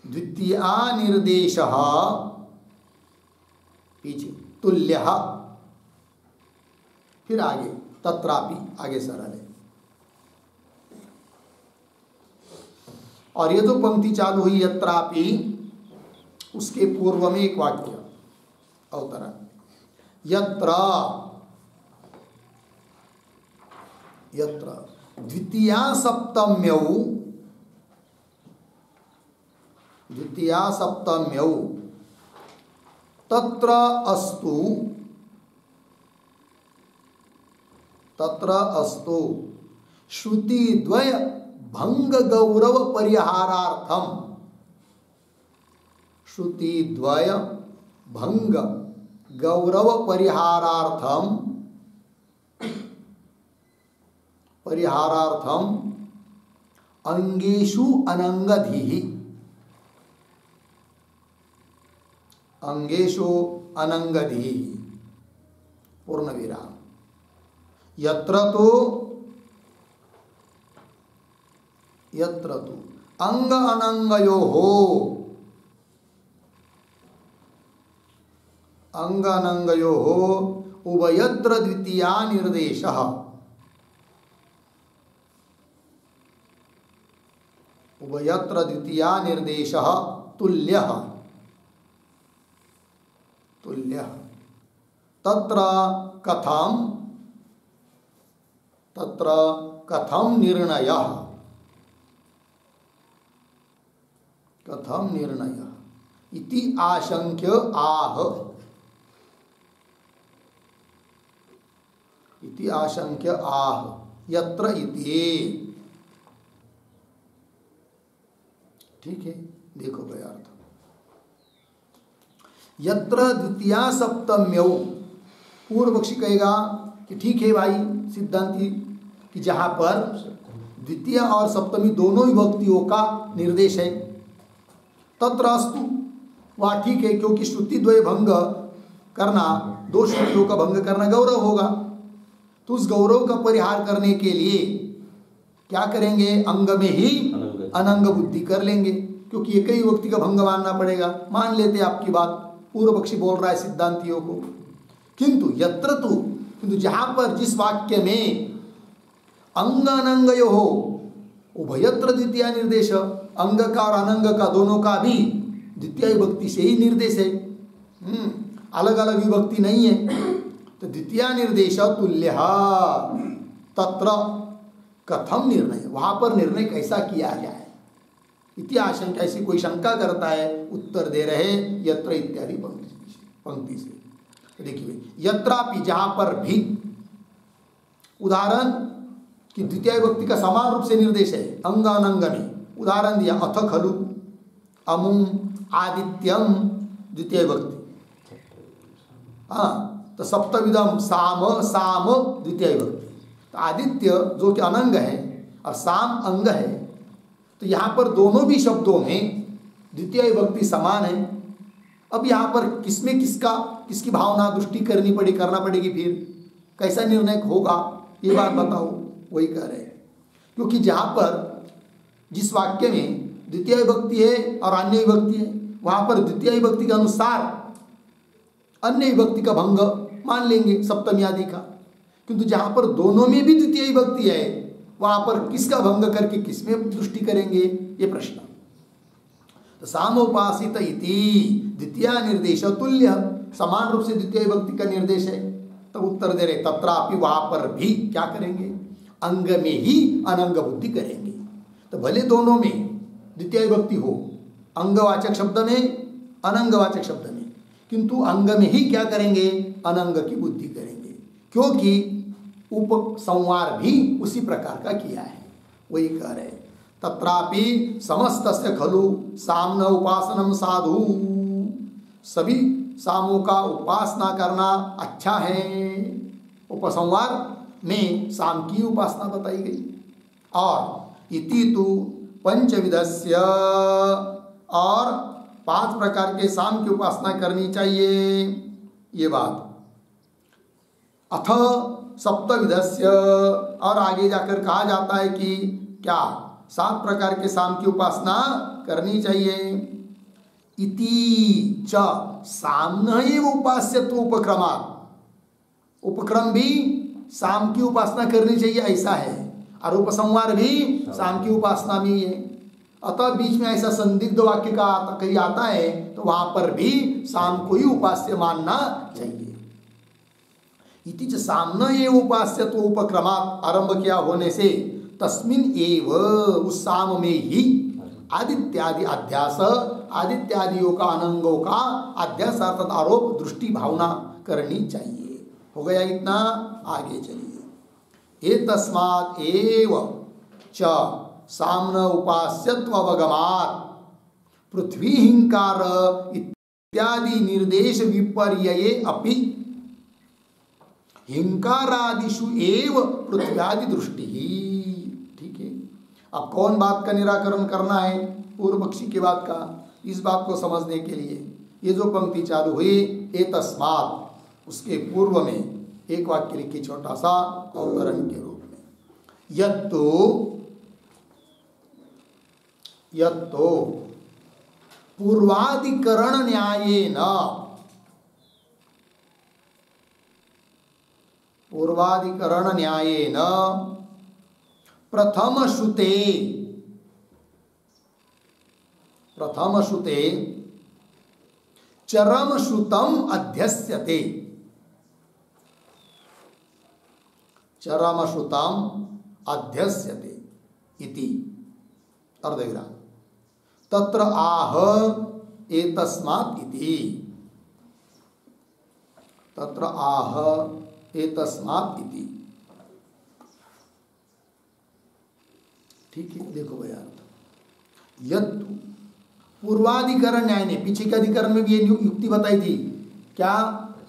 द्वितीया निर्देशः, पीछे तुल्यः, फिर आगे तत्रापि, आगे सरल है। और ये जो पंक्ति चालू हुई यत्रापि, उसके पूर्व में एक वाक्य अवतरण, यत्र यत्र द्वितीया सप्तम्यौ, द्वितीया सप्तम्यौ तत्र अस्तु, तत्र अस्तु श्रुति द्वय भंग गौरव परिहारार्थम, श्रुति द्वय भंग गौरव परिहारार्थम, परिहारार्थम अंगेषु अनंगधिः, अंगेषु अनंगधिः पूर्ण विराम। यत्र तो अंग अनंगयोः, अंग अनंगयोः उभयत्र द्वितीया निर्देशः, उभयत्र द्वितीया निर्देशः तुल्यः, तुल्यः। तत्र कथम, तत्र कथम निर्णयः, कथम निर्णयः इति आशंक्य आह, इति आशंक्य आह यत्र इति। ठीक है, देखो भाई अर्थ। यत्र द्वितीया सप्तम्यौ, पूर्व पक्षी कहेगा कि ठीक है भाई सिद्धांति, कि जहां पर द्वितीय और सप्तमी दोनों विभक्तियों का निर्देश है, तत्र अस्तु, वह ठीक है, क्योंकि श्रुति द्वय भंग करना, दो श्रुतियों का भंग करना गौरव होगा। तो उस गौरव का परिहार करने के लिए क्या करेंगे, अंग में ही अनंग बुद्धि कर लेंगे, क्योंकि एक ही विभक्ति का भंग मानना पड़ेगा। मान लेते आपकी बात, पूर्व पक्षी बोल रहा है सिद्धांतियों को। किंतु यत्र तु, किंतु जहां पर जिस वाक्य में अंग अनंगयो हो, उभयत्र द्वितीय निर्देश, अंग का और अनंग का दोनों का भी द्वितीय विभक्ति से ही निर्देश है, अलग अलग विभक्ति नहीं है। तो द्वितीय निर्देश तुल्य, तत्र कथम निर्णय, वहां पर निर्णय कैसा किया जाए, इति आशंका, ऐसी कोई शंका करता है, उत्तर दे रहे यत्र इत्यादि पंक्ति से। देखिए यत्रापि, जहां पर भी, उदाहरण कि द्वितीय विभक्ति का समान रूप से निर्देश है अंग अनंग में। उदाहरण दिया अथ खलु, अमुम, आदित्यम द्वितीय विभक्ति। हाँ, तो सप्तविधम साम, साम द्वितीय विभक्ति। तो आदित्य जो कि अनंग है और साम अंग है, तो यहाँ पर दोनों भी शब्दों में द्वितीय विभक्ति समान है। अब यहाँ पर किसमें किसकी भावना दृष्टि करना पड़ेगी, फिर कैसा निर्णय होगा ये बात बताओ। वही कह रहे हैं, क्योंकि जहाँ पर जिस वाक्य में द्वितीय विभक्ति है और अन्य विभक्ति है, वहाँ पर द्वितीय विभक्ति के अनुसार अन्य विभक्ति का भंग मान लेंगे सप्तमी आदि का। किंतु जहाँ पर दोनों में भी द्वितीय विभक्ति है, वहाँ पर किसका भंग करके किसमें दृष्टि करेंगे, ये प्रश्न। तो सामोपासित इति द्वितीय निर्देश तुल्य, समान रूप से द्वितीय विभक्ति का निर्देश है। तब उत्तर दे रहे तत्रापि, वहाँ पर भी क्या करेंगे, अंग में ही अनंग बुद्धि करेंगे। तो भले दोनों में द्वितीय विभक्ति हो, अंगवाचक शब्द में अनंगवाचक शब्द में, किंतु अंग में ही क्या करेंगे, अनंग की बुद्धि करेंगे, क्योंकि उपसंहार भी उसी प्रकार का किया है। वही कह रहे तत्रापि समस्तस्य खलु साम्न उपासनम साधु, सभी सामों का उपासना करना अच्छा है। उपसंहार में साम की उपासना बताई गई। और इति तु पंचविधस्य, और 5 प्रकार के साम की उपासना करनी चाहिए, ये बात। अथ सप्तविधस्य, और आगे जाकर कहा जाता है कि क्या 7 प्रकार के साम की उपासना करनी चाहिए। इति च साम्न एव उपास्यत्व उपक्रमात्, उपक्रम भी साम की उपासना करनी चाहिए ऐसा है, और उपसंहार भी साम की उपासना में ही है। अतः बीच में ऐसा संदिग्ध वाक्य का कहीं आता है तो वहां पर भी साम को ही उपास्य मानना चाहिए। इति च साम्न एव उपास्यत्व उपक्रमात्, आरंभ किया होने से, तस्मिन् एव, उस साम में ही आदित्यादि अध्यास, आदित्यादियों का अनंगों का अध्यास अर्थात आरोप दृष्टि भावना करनी चाहिए। हो गया इतना, आगे चलिए। एतस्मात् एव च साम्न उपास्यत्व अवगमात् पृथ्वी हिंकार इत्यादि निर्देश विपर्यये अपि हिंकारादिषु एव पृथ्व्यादि दृष्टि ही। ठीक है, अब कौन बात का निराकरण करना है, पूर्व पक्षी की बात का। इस बात को समझने के लिए ये जो पंक्ति चालू हुई एतस्मात्, उसके पूर्व में एक वाक्य लिखी छोटा सा अवतरण के रूप में, यत्तो पूर्वाधिकरण न्यायेन, पूर्वाधिकरण न्यायेन प्रथम श्रुते चरम श्रुतम अध्यस्यते, चरम श्रुतम अध्यस्यते इति अर्धविराम। तत्र आह एतस्मात् इति, तत्र आह एतस्मात् इति। ठीक है, देखो भैया, यत्तु पूर्वाधिकरण न्याय ने, पीछे के अधिकरण में भी ये युक्ति बताई थी क्या,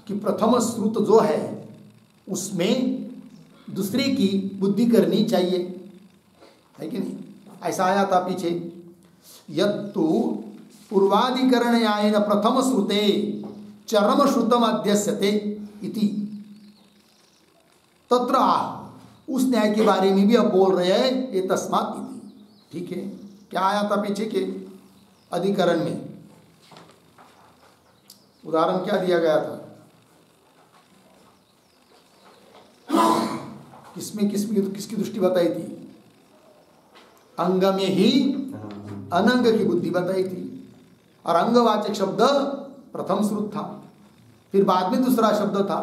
कि प्रथम श्रुत जो है उसमें दूसरे की बुद्धि करनी चाहिए, है कि नहीं, ऐसा आया था पीछे। यत्तु पूर्वाधिकरण न्यायेन प्रथम श्रुते चरम श्रुतम अध्यस्यते इति, तत्र आह, उस न्याय के बारे में भी अब बोल रहे हैं ये तस्मात् इति। ठीक है, क्या आया था पीछे के अधिकरण में, उदाहरण क्या दिया गया था, किसकी दृष्टि बताई थी, अंग में ही अनंग की बुद्धि बताई थी, और अंगवाचक शब्द प्रथम श्रुत था, फिर बाद में दूसरा शब्द था।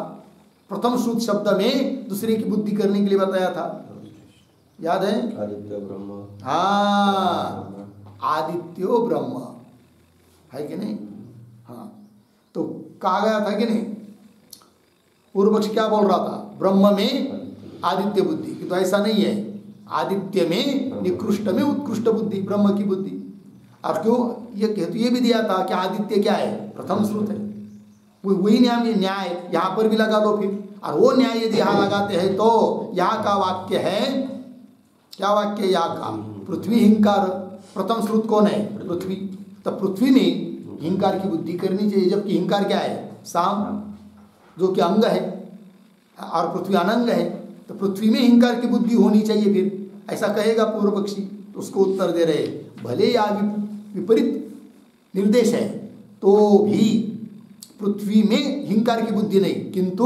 प्रथम श्रुत शब्द में दूसरे की बुद्धि करने के लिए बताया था, याद है, आदित्य ब्रह्म। हाँ, आदित्यो ब्रह्म, है कि नहीं। हाँ, तो कहा गया था कि नहीं, पूर्व पक्ष क्या बोल रहा था, ब्रह्म में आदित्य बुद्धि, तो ऐसा नहीं है। आदित्य में निकृष्ट में उत्कृष्ट बुद्धि, ब्रह्म की बुद्धि। और क्यों ये हेतु ये भी दिया था कि आदित्य क्या है, प्रथम श्रुत है। वही न्याय यहाँ पर भी लगा लो फिर। और वो न्याय यदि यहाँ लगाते हैं तो यहाँ का वाक्य है, क्या वाक्य है यहाँ का, पृथ्वी हिंकार। प्रथम श्रुत कौन है, पृथ्वी। तो पृथ्वी में हिंकार की बुद्धि करनी चाहिए, जबकि हिंकार क्या है, साम, जो कि अंग है, और पृथ्वी अनंग है। तो पृथ्वी में हिंकार की बुद्धि होनी चाहिए फिर, ऐसा कहेगा पूर्व पक्षी। तो उसको उत्तर दे रहे, भले या विपरीत निर्देश है तो भी पृथ्वी में हिंकार की बुद्धि नहीं, किंतु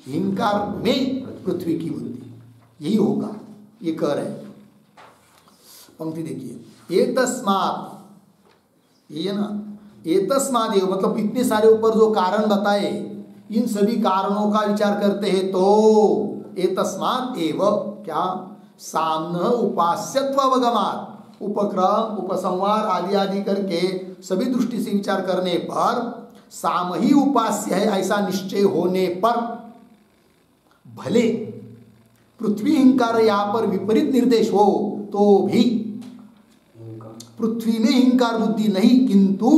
हिंकार में पृथ्वी की बुद्धि, यही होगा, ये कह रहे हैं। पंक्ति देखिए, एतस्मात्, ये है ना, एतस्मात् एव, मतलब इतने सारे ऊपर जो कारण बताए, इन सभी कारणों का विचार करते हैं तो एतस्मात् एव क्या, साम्नः उपास्यत्व अवगमात्, उपक्रम उपसंहार आदि आदि करके सभी दृष्टि से विचार करने पर साम ही उपास्य है ऐसा निश्चय होने पर, भले पृथ्वी हिंकार यहाँ पर विपरीत निर्देश हो तो भी पृथ्वी में हिंकार बुद्धि नहीं, किंतु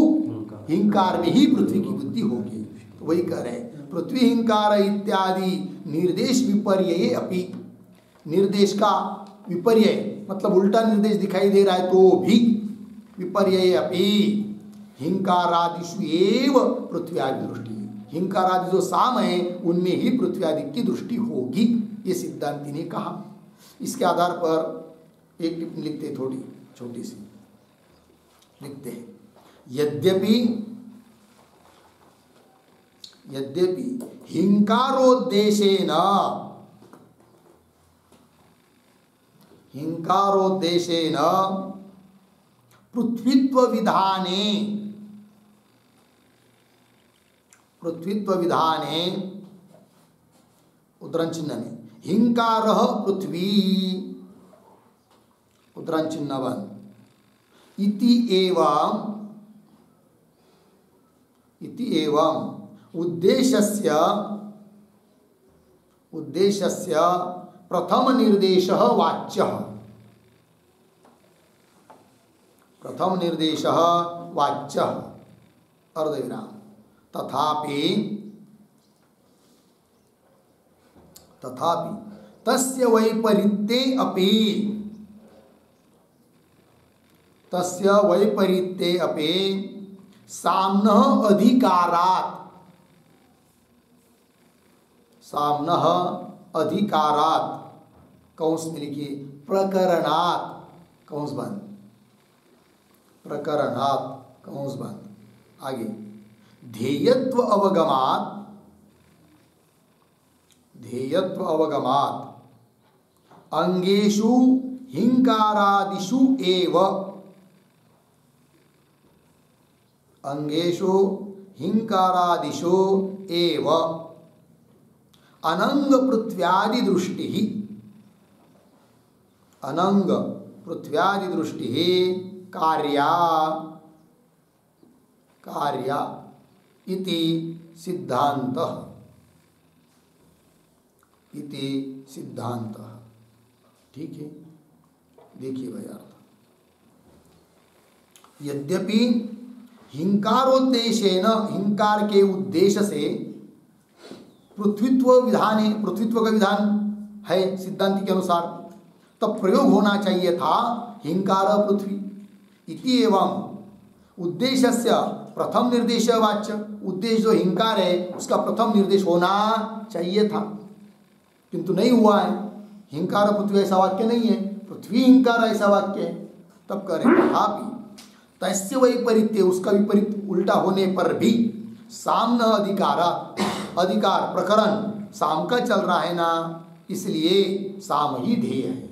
हिंकार में ही पृथ्वी की बुद्धि होगी। तो वही कह रहे हैं, पृथ्वी हिंकार इत्यादि निर्देश विपर्यये अपि, निर्देश का विपर्यय मतलब उल्टा निर्देश दिखाई दे रहा है तो भी विपर्यये अपि हिंकारादिषु एव पृथ्वी आदि दृष्टि, हिंकारादि जो साम है उनमें ही पृथ्वी आदि की दृष्टि होगी, ये सिद्धांति ने कहा। इसके आधार पर एक टिप्पणी लिखते, थोड़ी छोटी सी लिखते हैं, यद्यपि हिंकारोद्देशेन पृथ्वीत्व विधाने उद्धरण चिन्ह में हिंकारः पृथ्वी उद्धरण चिन्ह बन इति एवं उद्देश्यस्य प्रथम निर्देशः वाच्यः अर्धविराम तथापि तस्य वैपरीत्ये अपि साम्नः अधिकारात् कौंस में लिखिए प्रकरणात् कौंस बंद आगे ध्येयत्व अवगमात् अंगेषु हिंकारादिषु एव अनंग पृथ्व्यादि दृष्टि कार्या इति सिद्धांतः ठीक है। देखिए भाई अर्थ, यद्यपि हिंकारोद्देशेन, हिंकार के उद्देश्य से पृथ्वीत्व का विधान है सिद्धांति के अनुसार, तब प्रयोग होना चाहिए था हिंकार पृथ्वी इति एवं उद्देश्यस्य प्रथम निर्देश वाच्य, उद्देश्य जो हिंकार है उसका प्रथम निर्देश होना चाहिए था, किंतु नहीं हुआ है। हिंकार पृथ्वी ऐसा वाक्य नहीं है, पृथ्वी हिंकार ऐसा वाक्य है। तब करें तथापि तस्य वैपरीत्य, उसका विपरीत उल्टा होने पर भी साम्न अधिकार प्रकरण साम का चल रहा है ना, इसलिए साम ही ध्येय है।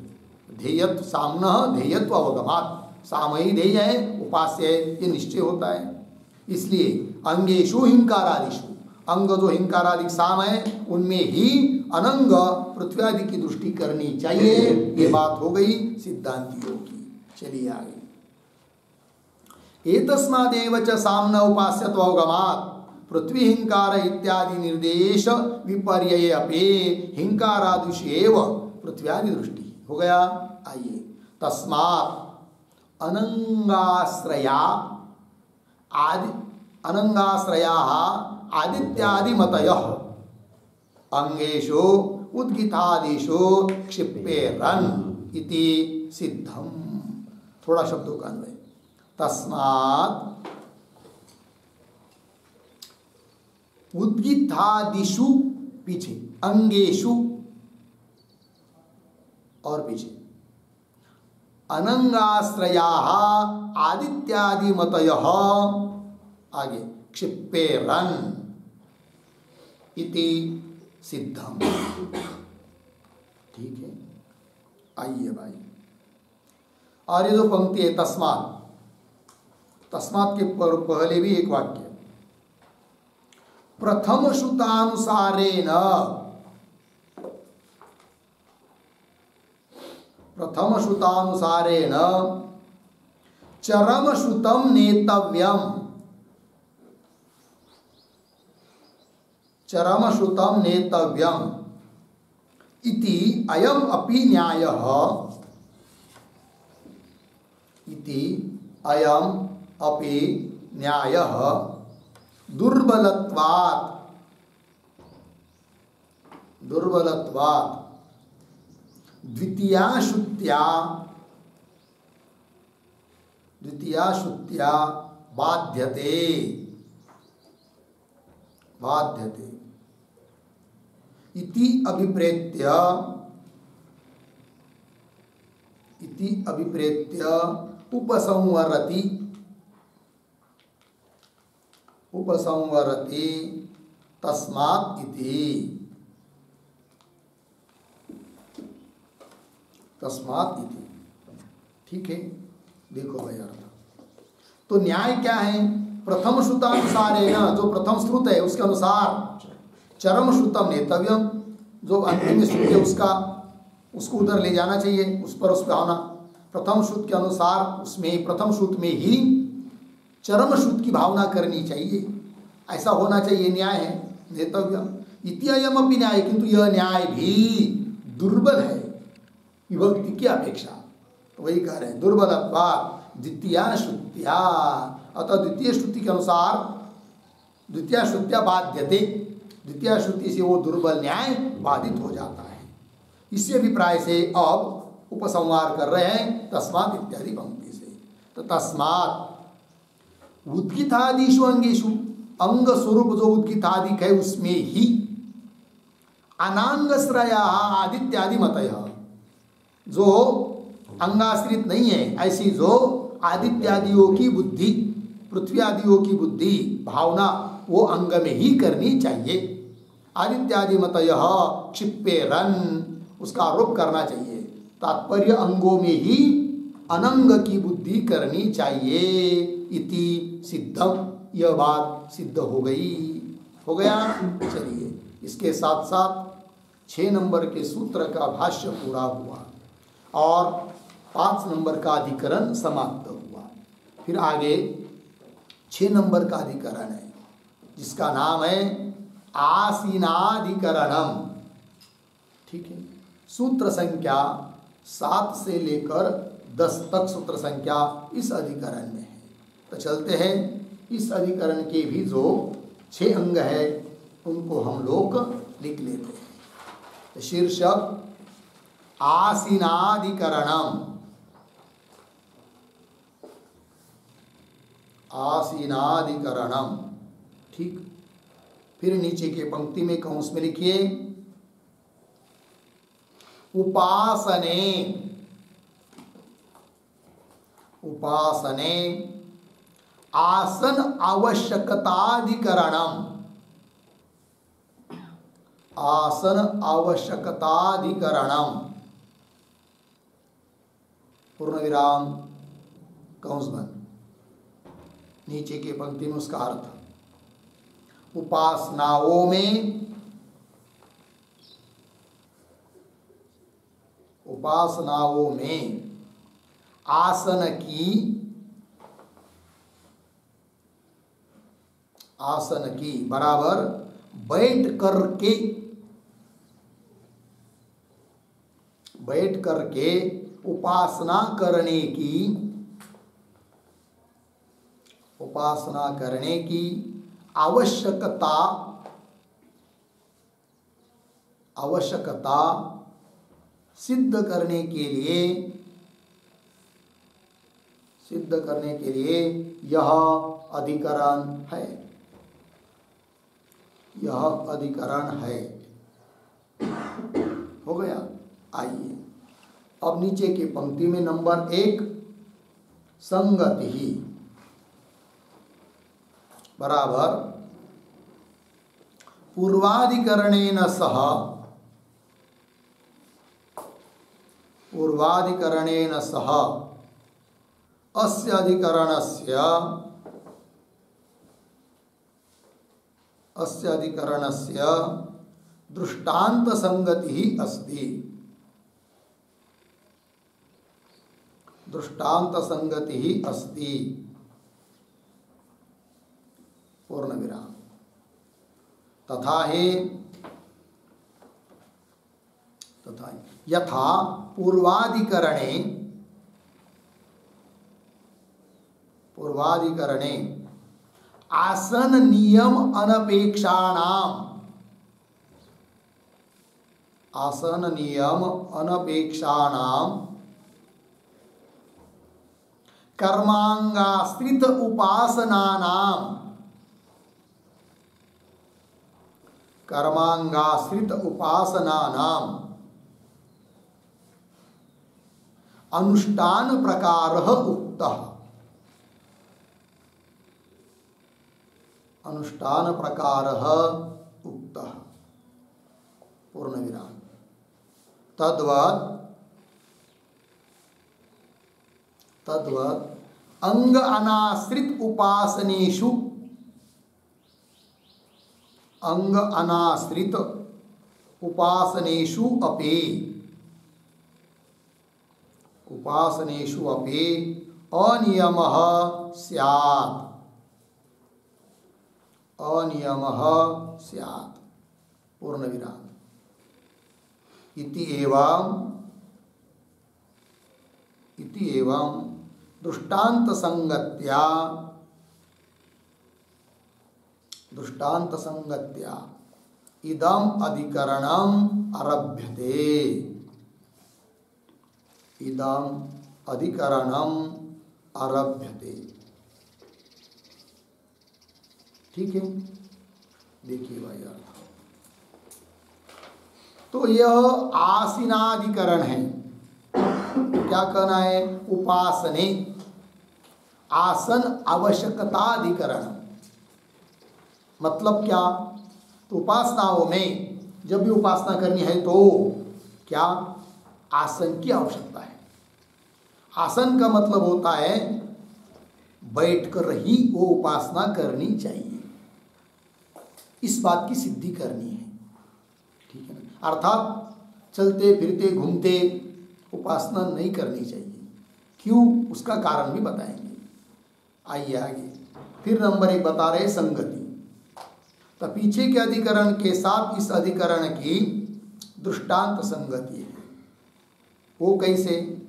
ध्येयत्व साम्न ध्येयत्व अवगमात्, साम ही ध्येय है, उपास्य है, ये निश्चय होता है। इसलिए अंगेषु हिंकारादिषु, अंग जो हिंकारादि साम है उनमें ही अनंग पृथ्वी आदि की दृष्टि करनी चाहिए, ये बात हो गई सिद्धांतियों की। चलिए आगे, एतस्मादेव च साम्न उपास्यत्व अवगमात्, पृथ्वी हिंकार इत्यादि निर्देश विपर्यय अपि हिंकारादिशेव पृथ्व्यादि दृष्टि हो गया। आइए, तस्मात् अनंगाश्रया आदि अनंगाश्रयाः आदित्यादि मतयः अंगेषु उद्गीतादिषु क्षिप्पेरन् इति सिद्धम। थोड़ा शब्दों का अन्वय। तस्मात् उद्गीतादिषु पीछे, अंगेषु और पीछे, अनंगाश्रयाः आदित्यादि मतयः आगे क्षिप्पेरन् इति सिद्धम। ठीक है, आइए भाई। और ये जो पंक्ति है तस्मात्, तस्मात् के पहले भी एक वाक्य, प्रथम श्रुतानुसारेण, प्रथम श्रुतानुसारेण चरम श्रुतम नेतव्यम, चरम श्रुतम नेतव्यम इति अयम अपि न्यायः, इति अयम अपि न्यायः दुर्बलत्वात्, दुर्बलत्वात् द्वितीया श्रुत्या, द्वितीया श्रुत्या बाध्यते, बाध्यते इति अभिप्रेत्य, इति अभिप्रेत्य उपसंवरति, उपसंवरति तस्मात् इति, तस्मात् इति। ठीक है, देखो भाई अर्थ। तो न्याय क्या है? प्रथम श्रुतानुसार है ना, जो प्रथम श्रुत है उसके अनुसार चरम श्रुतम नेतव्यम, जो अंतिम श्रुत है उसका, उसको उधर ले जाना चाहिए, उस पर होना। प्रथम श्रुत के अनुसार उसमें, प्रथम श्रुत में ही चरम श्रुत की भावना करनी चाहिए, ऐसा होना चाहिए, न्याय है नेतव्यम। इति अयम अपि न्याय, किंतु यह न्याय भी दुर्बल है विभक्ति की अपेक्षा। तो वही कह रहे हैं दुर्बलत्वात् द्वितीया श्रुत्या, अतः द्वितीय श्रुति के अनुसार द्वितीय श्रुत्या बाध्यते, द्वितीय श्रुति से वो दुर्बल न्याय बाधित हो जाता है। इसी अभिप्राय से अब उपसंहार कर रहे हैं तस्मात् इत्यादि पंक्ति से। तो तस्मात् उद्गीतादिषु अंगेषु, अंग स्वरूप जो उद्गीतादिक है उसमें ही अनांगश्रया आदित्यादि मतयः, जो अंगाश्रित नहीं है ऐसी जो आदित्यादियों की बुद्धि, पृथ्वी आदियों की बुद्धि भावना वो अंग में ही करनी चाहिए। आदित्यादि मतयः क्षिप्पेरन्, उसका आरोप करना चाहिए, तात्पर्य अंगों में ही अनंग की बुद्धि करनी चाहिए। इति सिद्धम, यह बात सिद्ध हो गई, हो गया। चलिए, इसके साथ साथ 6 नंबर के सूत्र का भाष्य पूरा हुआ और 5 नंबर का अधिकरण समाप्त हुआ। फिर आगे 6 नंबर का अधिकरण है जिसका नाम है आसीनाधिकरणम। ठीक है, सूत्र संख्या 7 से लेकर 10 तक सूत्र संख्या इस अधिकरण में है। तो चलते हैं, इस अधिकरण के भी जो 6 अंग है उनको हम लोग लिख लेते हैं। तो शीर्षक आसीनाधिकरणम, आसीनाधिकरणम। ठीक, फिर नीचे के पंक्ति में कंस में लिखिए उपासने, उपासने आसन आवश्यकताधिकरणम, आसन आवश्यकताधिकरणम, पूर्ण विराम कंस बंद। नीचे के पंक्ति में उसका अर्थ, उपासनाओं में, उपासनाओं में आसन की, आसन की बराबर बैठ करके उपासना करने की आवश्यकता सिद्ध करने के लिए यह अधिकरण है। हो गया। आइए अब नीचे की पंक्ति में नंबर 1 संगति ही बराबर पूर्वाधिकरणेन सह अस्य अधिकरणस्य दृष्टान्त संगति ही अस्ति। पूर्ण विराम। तथा यथा पूर्वाधिकरणे आसन नियम अनपेक्षाणाम कर्मांगाश्रित उपासनानाम अनुष्ठान प्रकारः उक्तः। पूर्ण विराम। तद्वत् अंग अनाश्रित उपासनेषु अपि अनियमः स्यात्। पूर्ण विराम। इति एवं दृष्टांत संगत्या इदम अधिकरणम आरभ्यते। ठीक है, देखिए भाई यार, तो यह आसीनाधिकरण है। क्या कहना है? उपासने आसन आवश्यकताधिकरण। मतलब क्या? तो उपासनाओं में जब भी उपासना करनी है तो क्या आसन की आवश्यकता है। आसन का मतलब होता है बैठकर ही वो उपासना करनी चाहिए, इस बात की सिद्धि करनी है। ठीक है ना? अर्थात चलते फिरते घूमते उपासना नहीं करनी चाहिए। क्यों? उसका कारण भी बताएंगे। आइए आगे। फिर नंबर 1 बता रहे संगति। तो पीछे के अधिकरण के साथ इस अधिकरण की दृष्टांत संगति है। वो कैसे?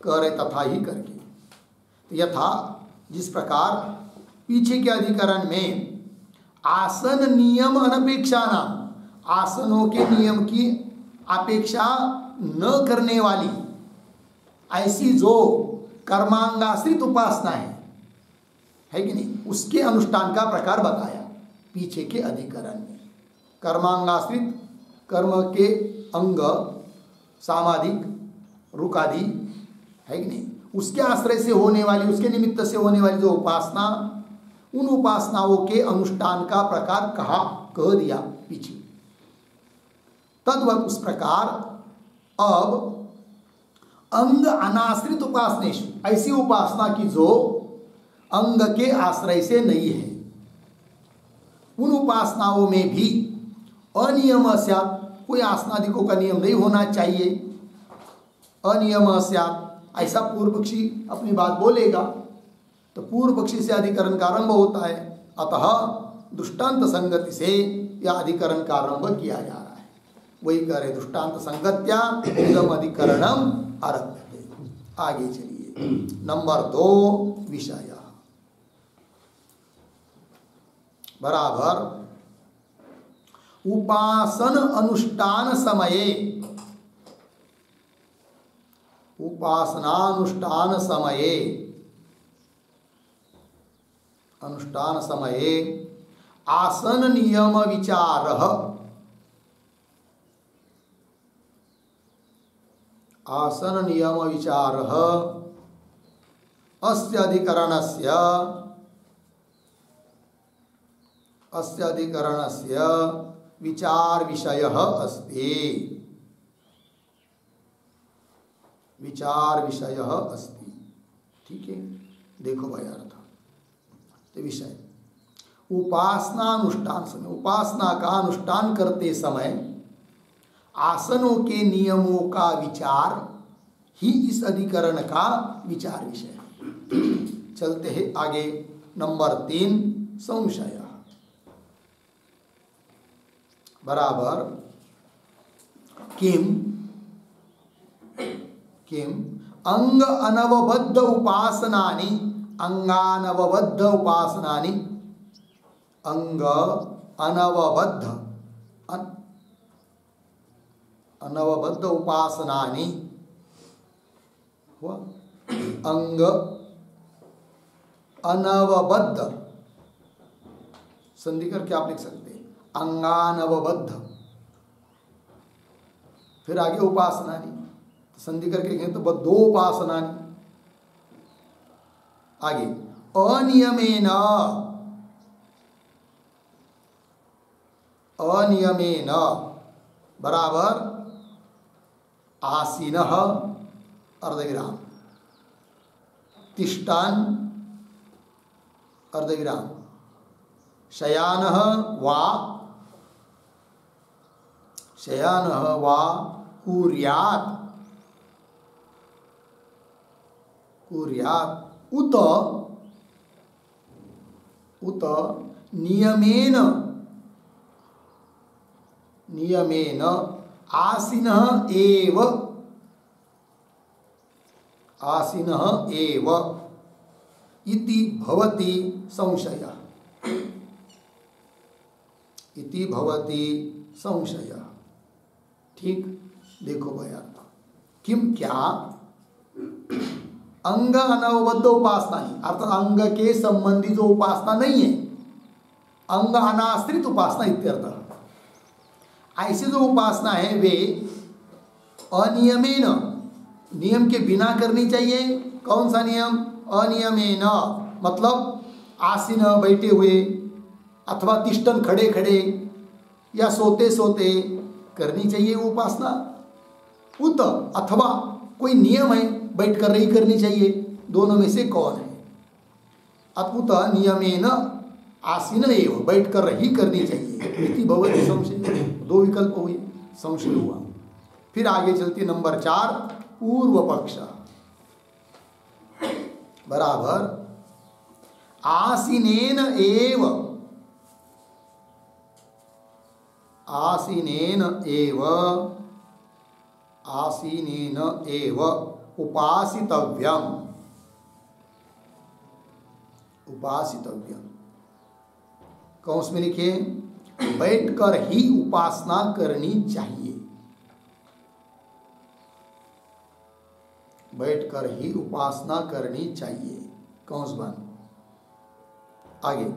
कह रहे तथा ही करके। तो यथा जिस प्रकार पीछे के अधिकरण में आसन नियम अनपेक्षा नाम, आसनों के नियम की अपेक्षा न करने वाली ऐसी जो कर्मांगाश्रित उपासना है कि नहीं, उसके अनुष्ठान का प्रकार बताया पीछे के अधिकरण में। कर्मांगाश्रित, कर्म के अंग सामाधिक रुकादि है कि नहीं, उसके आश्रय से होने वाली, उसके निमित्त से होने वाली जो उपासना, उन उपासनाओं के अनुष्ठान का प्रकार कह दिया पीछे। तद्वत उस प्रकार अब अंग अनाश्रित उपासनेषु, ऐसी उपासना की जो अंग के आश्रय से नहीं है, उन उपासनाओं में भी अनियम स्यात्, कोई आसनादिकों का नियम नहीं होना चाहिए। अनियम स्यात्, ऐसा पूर्व पक्षी अपनी बात बोलेगा तो पूर्व पक्षी से अधिकरण का आरंभ होता है। अतः दृष्टांत संगति से यह अधिकरण का आरंभ किया जा रहा है। वही कह रहे दृष्टांत संगत्या इदम अधिकरणम आरभ्यते। आगे चलिए, नंबर 2 विषय बराबर उपासन अनुष्ठान समये, उपासनानुष्ठान समये, अनुष्ठान समये आसन नियम विचारः, आसन नियम विचारः अस्य अधिकरणस्य, अस्य अधिकरणस्य विचार विषयः अस्ति, विचार विषयः अस्ति। ठीक है, देखो भाई अर्थ तो विषय उपासनानुष्ठान समय, उपासना का अनुष्ठान करते समय आसनों के नियमों का विचार ही इस अधिकरण का विचार विषय है। चलते हैं आगे, नंबर 3 संशय बराबर किम, किम अंग अनवबद्ध उपासनानि, अंगानवबद्ध उपासनानि, अंग अनवबद्ध, अनवबद्ध उपासनानि हुआ, अंग अनवबद्ध संधि करके आप लिख सकते हैं अंगानवबद्ध, फिर आगे उपासनानि संधि करके लिखें तो बद्धो उपासनानि। आगे अनियमेन, अनियमेन बराबर आसीनः अर्धविराम, तिष्ठान अर्धविराम, शयानः वा, शयानः वा कुर्यात्, कुर्यात् उत, उत नियमेन, नियमेन आसीनः एव, आसीनः एव इति भवति संशयः, इति भवति संशयः। ठीक, देखो भैया किम क्या अंग अनवबद्ध उपासना ही, अर्थात अंग के संबंधी जो उपासना नहीं है, अंग अनाश्रित उपासना इत्यर्थ। ऐसी जो उपासना है वे अनियमेन, नियम के बिना करनी चाहिए। कौन सा नियम? अनियमेन मतलब आसीन बैठे हुए अथवा तिष्ठन खड़े खड़े या सोते सोते करनी चाहिए वो उपासना। उत अथवा कोई नियम है बैठ कर ही करनी चाहिए, दोनों में से कौन है? अतुत नियमेन आसीन एव, बैठ कर ही करनी चाहिए। इति भवति संशय, दो विकल्प हुए, संशय हुआ। फिर आगे चलती नंबर 4 पूर्व पक्ष बराबर आसीनेन एव, आसीनेन एव, आसीनेन एव उपासितव्यम, उपासितव्यम कौंस में लिखे बैठकर ही उपासना करनी चाहिए, बैठकर ही उपासना करनी चाहिए। कौंस बन आगे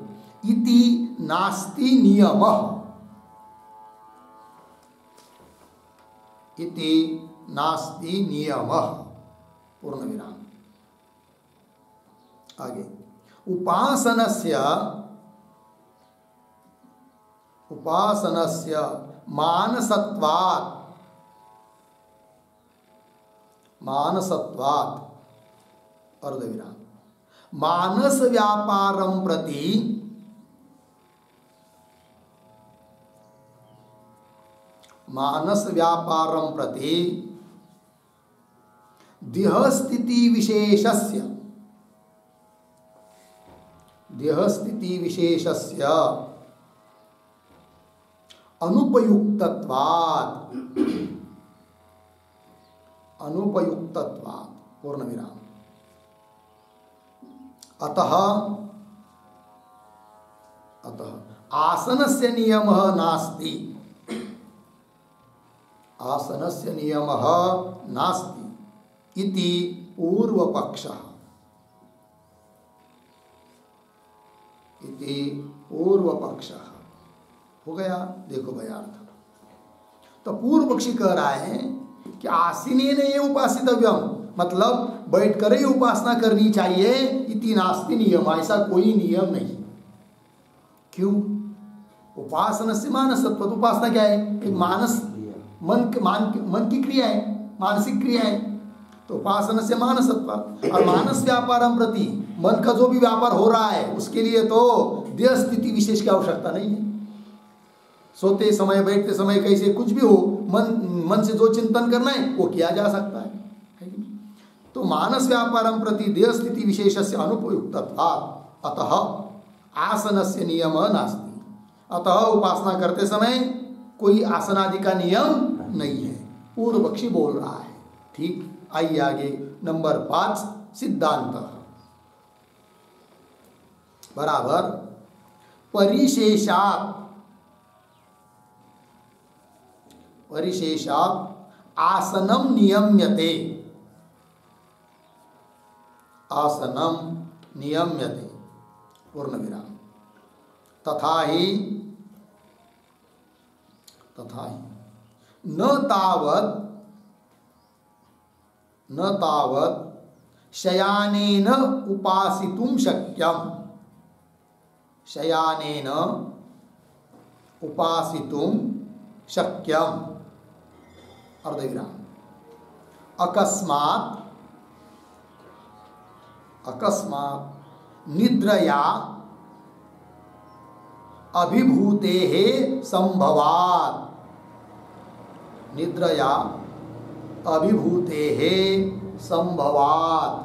इति नास्ति नियमः, इति नास्ति नियमः पूर्ण विराम। आगे उपासनस्य, उपासनस्य मानसत्वात्, मानसत्वात् अर्धविराम मानस व्यापारं प्रति, मानस व्यापारं प्रति देहस्थिति विशेषस्य, देहस्थिति विशेषस्य अनुपयुक्तत्वात्, अनुपयुक्तत्वात् पूर्ण विराम। अतः अतः आसनस्य नियमः नास्ति, आसनस्य नियमः नास्ति इति पूर्वपक्षः, इति पूर्वपक्षः। हो गया, देखो भाई अर्थ। तो पूर्व पक्षी कह रहा है कि आसीनेन एव उपासितव्यम, मतलब बैठकर ही उपासना करनी चाहिए। इति नास्ति नियम, ऐसा कोई नियम नहीं। क्यों? उपासना से मानसत्व, उपासना क्या है? एक मानस, मन की क्रिया है, मानसिक क्रिया है। तो उपासना से मानसत्व, और मानस व्यापारम प्रति, मन का जो भी व्यापार हो रहा है उसके लिए तो देह स्थिति विशेष की आवश्यकता नहीं है। सोते समय, बैठते समय, कैसे कुछ भी हो, मन से जो चिंतन करना है वो किया जा सकता है। तो मानस व्यापारम प्रति देह स्थिति विशेषस्य अनुपयुक्तत्वात् अतः आसनस्य नियम नास्ति। अतः उपासना करते समय कोई आसन आदि का नियम नहीं है, पूर्व पक्षी बोल रहा है। ठीक, आइए आगे। नंबर 5 सिद्धांत बराबर परिशेषात्, परिशेषात् आसनम नियम्यते, आसनम नियम्यते पूर्ण विराम। तथा ही न तावत् शयानेन उपासितुं शक्यम, शयानेन उपासितुं शक्यम अर्धविराम। अकस्मात्, अकस्मात् निद्रया अभिभूतेः संभवात्, निद्रया अभिभूतेः संभवात्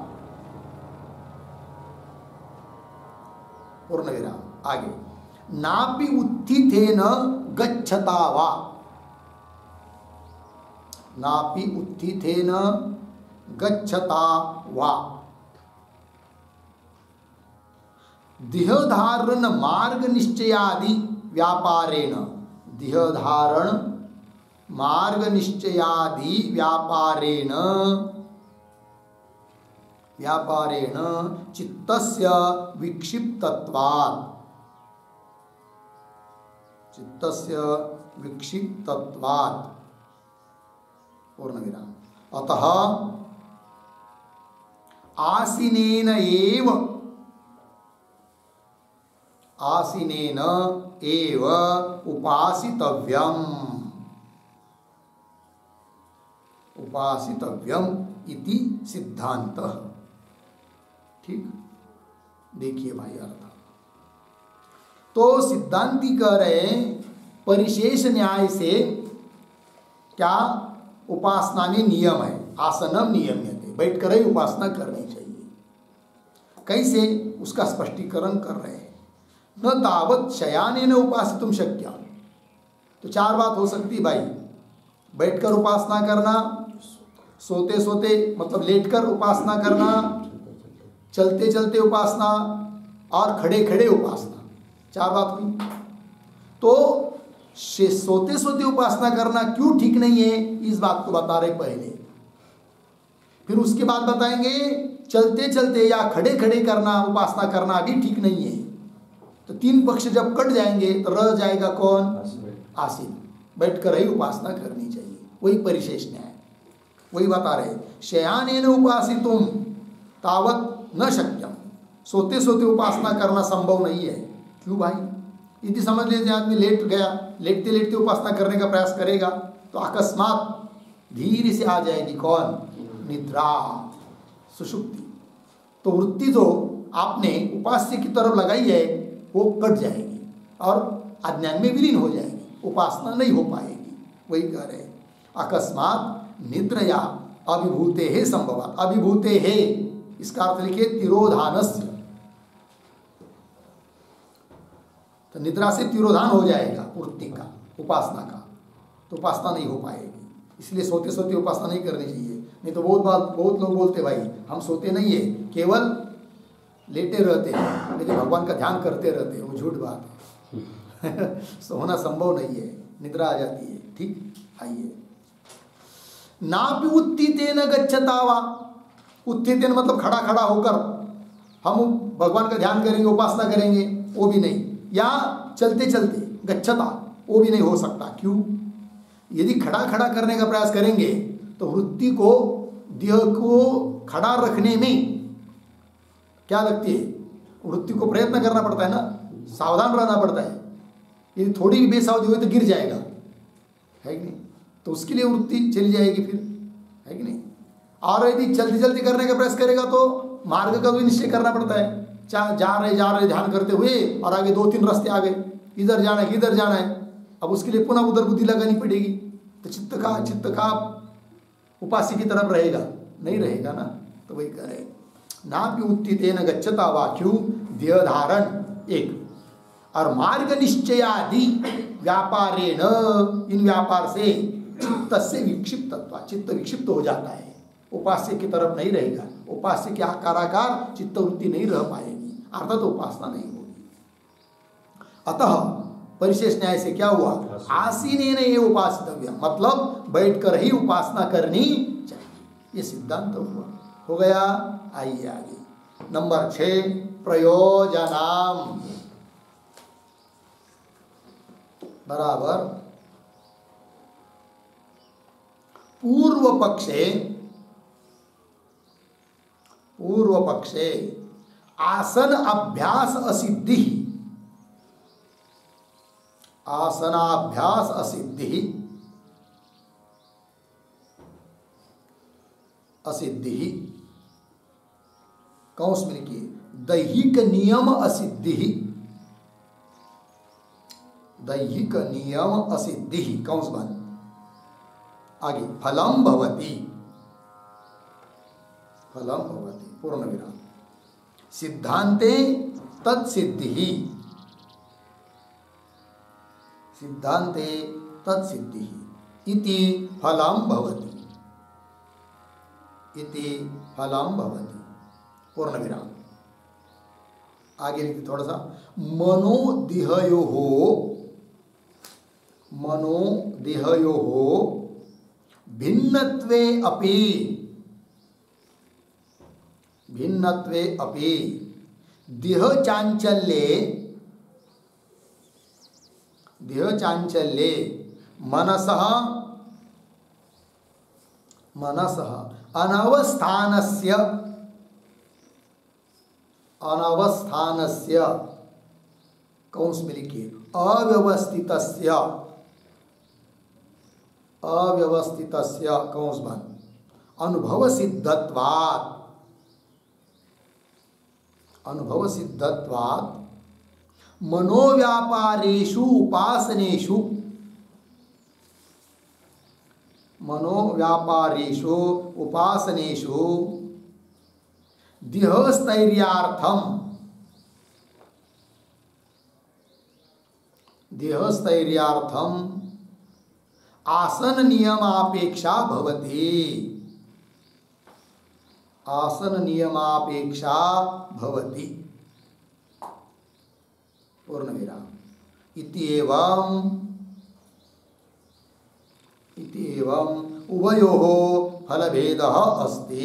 पूर्ण विराम। आगे नापि उत्थितेन गच्छता वा, नापि उत्थितेन गच्छता वा देहधारण मार्ग निश्चयादि व्यापारेण, देहधारण मार्ग निश्चयादि व्यापारेण, व्यापारेण चित्तस्य विक्षिप्तत्वात्, चित्तस्य विक्षिप्तत्वात् पूर्ण विराम। अतः आसीनेन एव, आसीनेन एव उपासितव्यम, उपासितव्यम इति सिद्धांतः। ठीक, देखिए भाई अर्थ। तो सिद्धांती कह रहे हैं परिशेष न्याय से क्या उपासना में नियम है, आसनम नियम्यते, बैठकर ही उपासना करनी चाहिए। कैसे, उसका स्पष्टीकरण कर रहे हैं। न तावत् शयानेन उपासितुं शक्यम, तो 4 बात हो सकती भाई। बैठकर उपासना करना, सोते सोते मतलब लेटकर उपासना करना, चलते चलते उपासना, और खड़े खड़े उपासना, 4 बात हुई। तो सोते सोते उपासना करना क्यों ठीक नहीं है, इस बात को बता रहे पहले। फिर उसके बाद बताएंगे चलते चलते या खड़े खड़े करना, उपासना करना भी ठीक नहीं है। तो 3 पक्ष जब कट जाएंगे तो रह जाएगा कौन? आसीन, बैठकर ही उपासना करनी चाहिए। वही परिशेष न्याय, वही बता रहे। शयानेन उपासितुम तावत् न शक्यम, सोते सोते उपासना करना संभव नहीं है। क्यों भाई? यदि समझ लीजिए आदमी लेट गया, लेटते लेटते उपासना करने का प्रयास करेगा तो अकस्मात धीरे से आ जाएगी कौन? निद्रा, सुषुप्ति। तो वृत्ति जो आपने उपास्य की तरफ लगाई है वो कट जाएगी और अज्ञान में विलीन हो जाएगी, उपासना नहीं हो पाएगी। वही कह रहे हैं अकस्मात निद्रया अभिभूते है संभवा। अभिभूते है इसका अर्थ लिखिए तिरोधानस्य, तो निद्रा से तिरोधान हो जाएगा वृत्ति का। उपासना का, तो उपासना नहीं हो पाएगी। इसलिए सोते सोते उपासना नहीं करनी चाहिए। नहीं तो बहुत लोग बोलते भाई हम सोते नहीं है, केवल लेटे रहते हैं लेकिन भगवान का ध्यान करते रहते हैं। वो झूठ बात है। सोना संभव नहीं है, निद्रा आ जाती है। ठीक, आइए। नापि उत्थितेन गच्छता वा, उत्थितेन मतलब खड़ा खड़ा होकर हम भगवान का ध्यान करेंगे, उपासना करेंगे, वो भी नहीं। या चलते चलते गच्छता, वो भी नहीं हो सकता। क्यों? यदि खड़ा खड़ा करने का प्रयास करेंगे तो वृत्ति को, देह को खड़ा रखने में क्या लगती है? वृत्ति को प्रयत्न करना पड़ता है ना, सावधान रहना पड़ता है। यदि थोड़ी भी बेसावधानी हुई तो गिर जाएगा, है कि नहीं? तो उसके लिए वृत्ति चली जाएगी फिर, है कि नहीं? और यदि जल्दी जल्दी करने का प्रयास करेगा तो मार्ग का भी निश्चय करना पड़ता है। जा रहे ध्यान करते हुए और आगे 2-3 रास्ते आ गए, इधर जाना है इधर जाना है, अब उसके लिए पुनः उधर बुद्धि लगानी पड़ेगी। तो चित्त का उपास्य की तरफ रहेगा नहीं, रहेगा ना। तो वही करें, नापि उत्थितेन गच्छता वा, क्यों? देह धारण एक, और मार्ग निश्चयादि व्यापारेण, इन व्यापार से चित्त से विक्षिप्तत्व, चित्त विक्षिप्त हो जाता है, उपास्य की तरफ नहीं रहेगा। उपास्य के आकाराकार चित्तवृत्ति नहीं रह पाएगी, अर्थात उपासना नहीं होगी। अतः परिशेष न्याय से क्या हुआ? आसीनेन एव उपासितव्य, मतलब बैठकर ही उपासना करनी चाहिए, ये सिद्धांत हुआ। हो गया। आइए आगे। नंबर 6, प्रयोजनाम बराबर पूर्व पक्षे आसन अभ्यास असिद्धि, आसनाभ्यास असिद्धि, कौंस में लिखिए दैहिक नियम असिद्धि, दैहिक नियम असिद्धि, कौंस बंद। आगे फलम भवति, पूर्ण विराम, सिद्धांते तत्सिद्धि, सिद्धांते तत्सिद्धि इति फलम भवति, पूर्ण विराम। आगे लिखते थोड़ा सा, मनोदेहयोः भिन्नत्वे अपि देह चांचल्ये मनसः अनवस्थानस्य कौंस में लिखिए अव्यवस्थितस्य कौंस बंद, अनुभव सिद्धत्वात् मनोव्यापारेषु उपासनेषु देहस्थैर्यार्थम आसन नियमापेक्षा भवति, पूर्ण विराम। इत्येवं उभयोः फलभेदः अस्ति,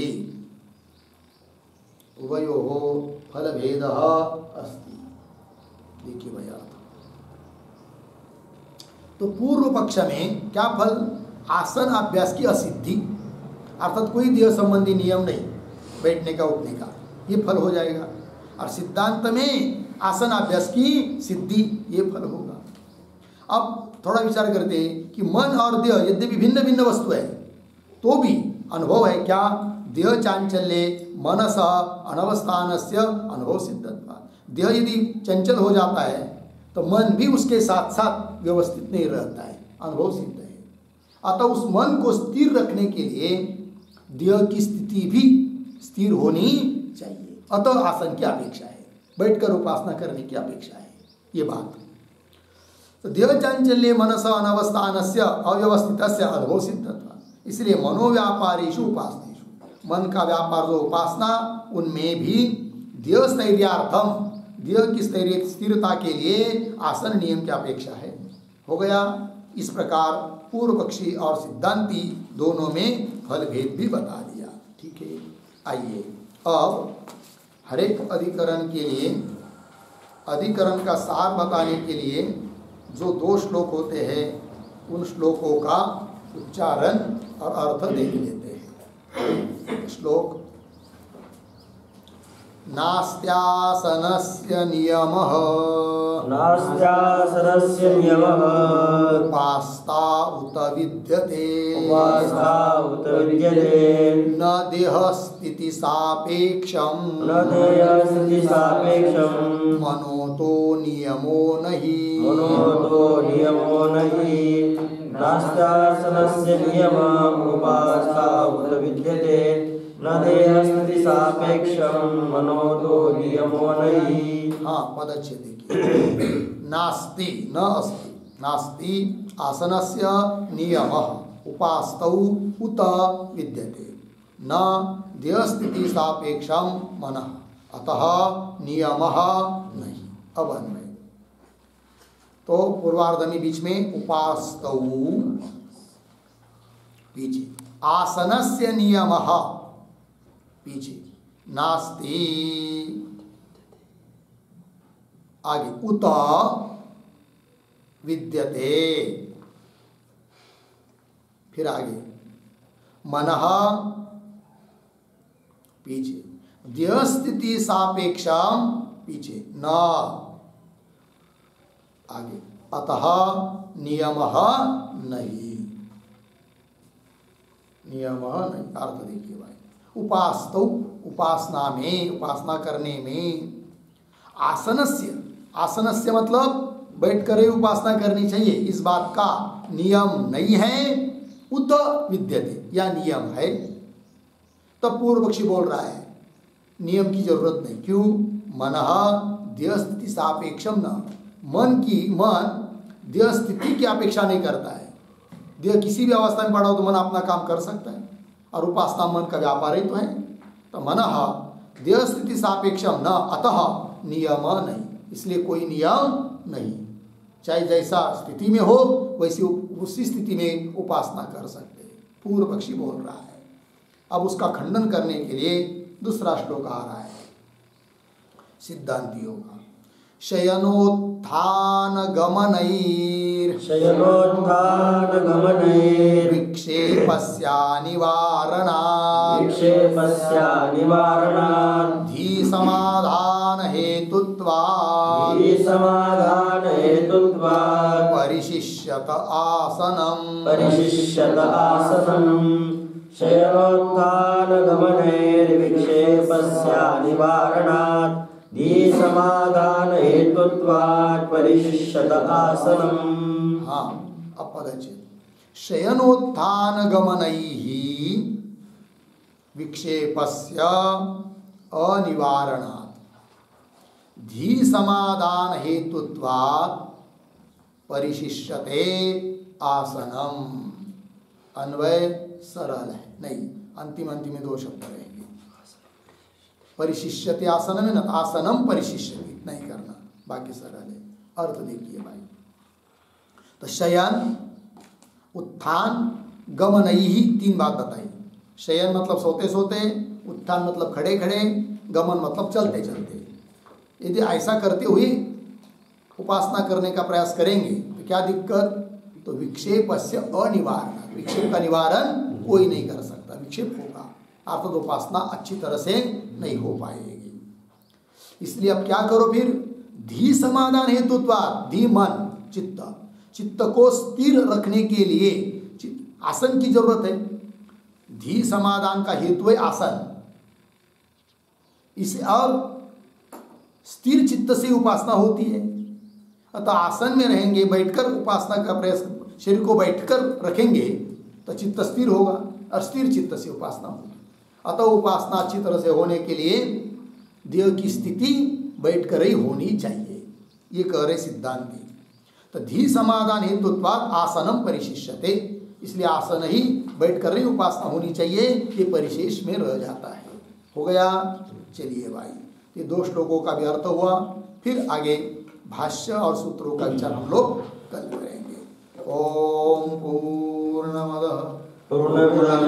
देखिए भैया। तो पूर्व पक्ष में क्या फल? आसन अभ्यास की असिद्धि, अर्थात कोई देह संबंधी नियम नहीं, बैठने का उठने का, ये फल हो जाएगा। और सिद्धांत में आसन अभ्यास की सिद्धि, ये फल होगा। अब थोड़ा विचार करते हैं कि मन और देह यद्यपि भिन्न भिन्न वस्तु है तो भी अनुभव है क्या? देह चांचल्ये मनस अनवस्थानस्य अनुभव सिद्धत्वात्। देह यदि चंचल हो जाता है तो मन भी उसके साथ साथ व्यवस्थित नहीं रहता है, अनुभव सिद्ध है। अतः उस मन को स्थिर रखने के लिए देह की स्थिति भी स्थिर होनी चाहिए। अतः आसन की अपेक्षा है, बैठकर उपासना करने की अपेक्षा है, ये बात। तो देह चांचल्य मनस अनवस्थानस्य अव्यवस्थितस्य अनुभव सिद्धत्व। इसलिए मनोव्यापारेषु उपासनेषु, मन का व्यापार जो उपासना, उनमें भी देह स्थैर्यार्थम, देह की स्थिरता के लिए आसन नियम की अपेक्षा है। हो गया। इस प्रकार पूर्व पक्षी और सिद्धांती दोनों में फल भेद भी बता दिया। ठीक है, आइए अब हर एक अधिकरण के लिए, अधिकरण का सार बताने के लिए जो 2 श्लोक होते हैं, उन श्लोकों का उच्चारण और अर्थ देख लेते हैं। श्लोक: नास्त्यासनस्य नियमः, नास्त्यासनस्य नियमः, उपास्ता उत विद्यते, उपास्ता उत विद्यते, न देहस्थिति सापेक्षं, न देहस्थिति सापेक्षं, मनोतो नियमो नहि, मनोतो नियमो नहि। नास्त्यासनस्य नियमः, उपास्ता उत विद्यते, न देहस्थिति सापेक्षं, मनोतो नियमो नहि। हाँ, पदच्छेद देखिए। नास्ति न अस्ति, नास्ति आसनस्य नियमः, उपास्तौ उत विद्यते, न देहस्थिति सापेक्षं मनः, अतः नियमः नहीं। अब अन्वय तो पूर्वार्ध में बीच में उपास्तौ, पीछे आसनस्य नियमः, पीछे नास्ति, आगे उत विद्यते, फिर आगे मनः, पीछे देह स्थिति सापेक्षम, पीछे न, आगे अतः नियमः नहीं, नियमः नहीं। अर्थ देखिए भाई, उपास्तौ, उपासना में, उपासना करने में, आसनस्य, आसनस्य मतलब बैठ कर ही उपासना करनी चाहिए, इस बात का नियम नहीं है। उत विद्यते, या नियम है। तब पूर्व पक्षी बोल रहा है नियम की जरूरत नहीं। क्यों? मनः देह स्थिति सापेक्षम न, मन देह स्थिति की अपेक्षा नहीं करता है। देह किसी भी अवस्था में पड़ा हो तो मन अपना काम कर सकता है, और उपासना मन का व्यापार ही तो है। तो मनः देह स्थिति सापेक्षम न, अतः नियम नहीं, इसलिए कोई नियम नहीं। चाहे जैसा स्थिति में हो वैसी उसी स्थिति में उपासना कर सकते हैं, पूर्व पक्षी बोल रहा है। अब उसका खंडन करने के लिए दूसरा श्लोक आ रहा है सिद्धांतियों का। शयनोत्थान गमनैर, शयनोत्थान गमनैर, विक्षेपस्या निवारणात्, विक्षेपस्या निवारणात्, धी समाधान हेतुत्वात्, धी समाधान हेतुत्वात्, परिशिष्यत आसनम्, परिशिष्यत आसनम्। शयनोत्थान गमनैर, विक्षेपस्या निवारणात्, धी समाधान हेतुत्वात्, परिशिष्यत आसनम्। हाँ, अब पदच्छेद। शयनोत्थान गमनैः विक्षेपस्य अनिवारणात्, धी समाधान हेतुत्वात्, परिशिष्यते आसनम्। अन्वय सरल है, नहीं अंतिम में 2 शब्द रहेंगे। परिशिष्यते आसन में न, आसनम परिशिष्यते, इतना ही करना, बाकी सरल है। अर्थ देखिए भाई, तो शयन, उत्थान, गमनैहि 3 बात बताई। शयन मतलब सोते सोते, उत्थान मतलब खड़े खड़े, गमन मतलब चलते चलते। यदि ऐसा करते हुए उपासना करने का प्रयास करेंगे तो क्या दिक्कत? तो विक्षेपस्य अनिवारण, विक्षेप का निवारण कोई नहीं कर सकता, विक्षेप होगा, अर्थात उपासना अच्छी तरह से नहीं हो पाएगी। इसलिए अब क्या करो फिर? धी समाधान हेतुत्वात्, धी मन, चित्त, चित्त को स्थिर रखने के लिए आसन की जरूरत है। धी समाधान का हेतु है आसन। इसे और स्थिर चित्त से उपासना होती है। अतः आसन में रहेंगे, बैठकर उपासना का प्रयास, शरीर को बैठकर रखेंगे तो चित्त स्थिर होगा, और स्थिर चित्त से उपासना होगी। अतः उपासना अच्छी तरह से होने के लिए देह की स्थिति बैठकर ही होनी चाहिए, ये कह रहे सिद्धांती। तो धी समाधान हेतुत्वात् आसनम परिशिष्यते, इसलिए आसन ही बैठ कर ही उपासना होनी चाहिए, ये परिशेष में रह जाता है। हो गया। चलिए भाई, ये 2 श्लोकों का भी अर्थ हुआ। फिर आगे भाष्य और सूत्रों का विचार हम लोग कल करेंगे। ओम पूर्णमदः पूर्णमिदं